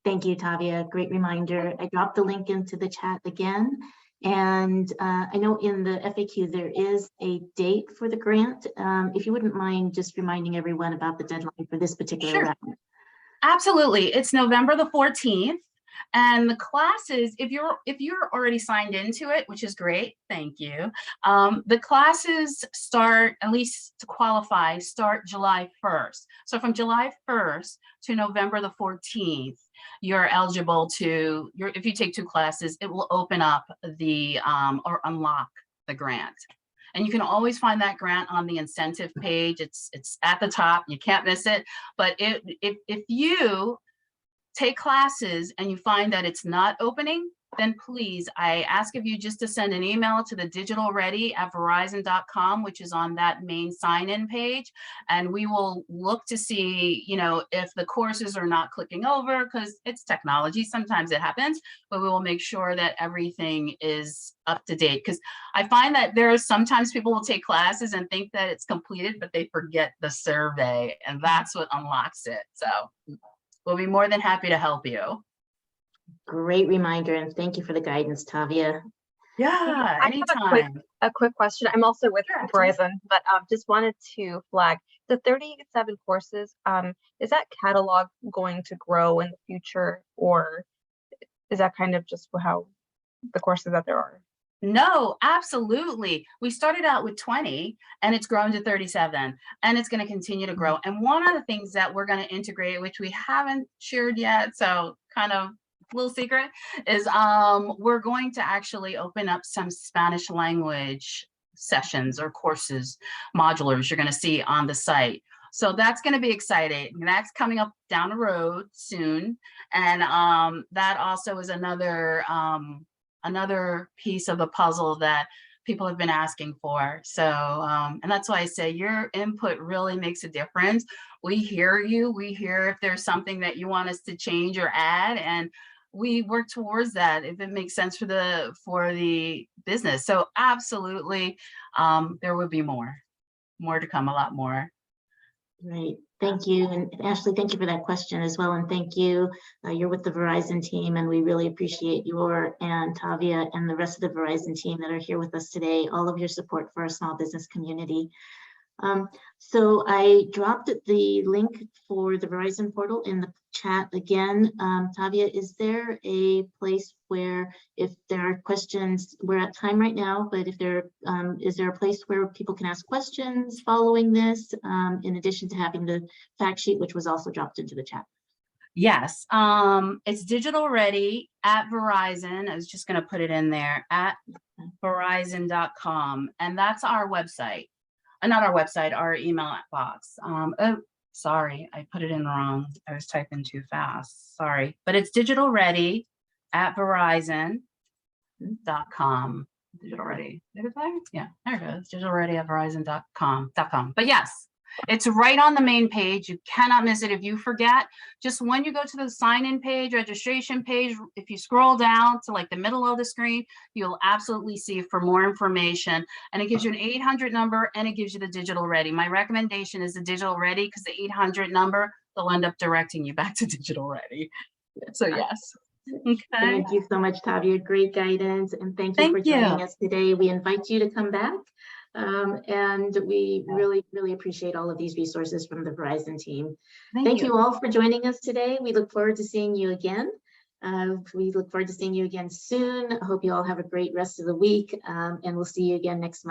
Thank you, Tavia. Great reminder. I dropped the link into the chat again. And I know in the FAQ, there is a date for the grant. If you wouldn't mind just reminding everyone about the deadline for this particular Sure. round. Absolutely. It's November the 14th. And the classes, if you're already signed into it, which is great, thank you. The classes start, at least to qualify, start July 1st. So from July 1st to November the 14th, you're eligible to, if you take 2 classes, it will open up the, or unlock the grant. And you can always find that grant on the incentive page. It's at the top, you can't miss it. But if you take classes and you find that it's not opening, then please, I ask of you just to send an email to the digitalready@verizon.com, which is on that main sign-in page. And we will look to see, if the courses are not clicking over, because it's technology, sometimes it happens, but we will make sure that everything is up to date. Because I find that there are sometimes people will take classes and think that it's completed, but they forget the survey, and that's what unlocks it. So we'll be more than happy to help you. Great reminder, and thank you for the guidance, Tavia. Yeah, I have anytime. a quick question. I'm also with Sure, Verizon, but just wanted to flag the 37 courses. Is that catalog going to grow in the future, or is that kind of just how the courses that there are? No, absolutely. We started out with 20 and it's grown to 37, and it's going to continue to grow. And one of the things that we're going to integrate, which we haven't shared yet, so kind of little secret, is we're going to actually open up some Spanish language sessions or courses, modulars you're going to see on the site. So that's going to be exciting. That's coming up down the road soon. And that also is another piece of the puzzle that people have been asking for. So, and that's why I say your input really makes a difference. We hear you, we hear if there's something that you want us to change or add, and we work towards that if it makes sense for the business. So absolutely, there would be more to come, a lot more. Great, thank you. And Ashley, thank you for that question as well. And thank you. You're with the Verizon team, and we really appreciate your and Tavia and the rest of the Verizon team that are here with us today, all of your support for our small business community. So I dropped the link for the Verizon portal in the chat again. Tavia, is there a place where, if there are questions, we're at time right now, but if there is there a place where people can ask questions following this, in addition to having the fact sheet, which was also dropped into the chat? Yes, it's digital ready at Verizon. I was just going to put it in there at verizon.com, and that's our website. Not our website, our email box. Oh, sorry, I put it in wrong. I was typing too fast. Sorry, but it's digital ready at verizon.com. Digital ready. Yeah, there it goes. Digital ready at verizon.com. But yes, it's right on the main page. You cannot miss it. If you forget, just when you go to the sign-in page, registration page, if you scroll down to like the middle of the screen, you'll absolutely see for more information. And it gives you an 800 number, and it gives you the digital ready. My recommendation is the digital ready, because the 800 number, they'll end up directing you back to digital ready. So yes. Okay. Thank you so much, Tavia. Great guidance, and thank you for joining us today. We invite you to come back And we really, really appreciate all of these resources from the Verizon team. Thank you all for joining us today. We look forward to seeing you again. We look forward to seeing you again soon. I hope you all have a great rest of the week, and we'll see you again next month.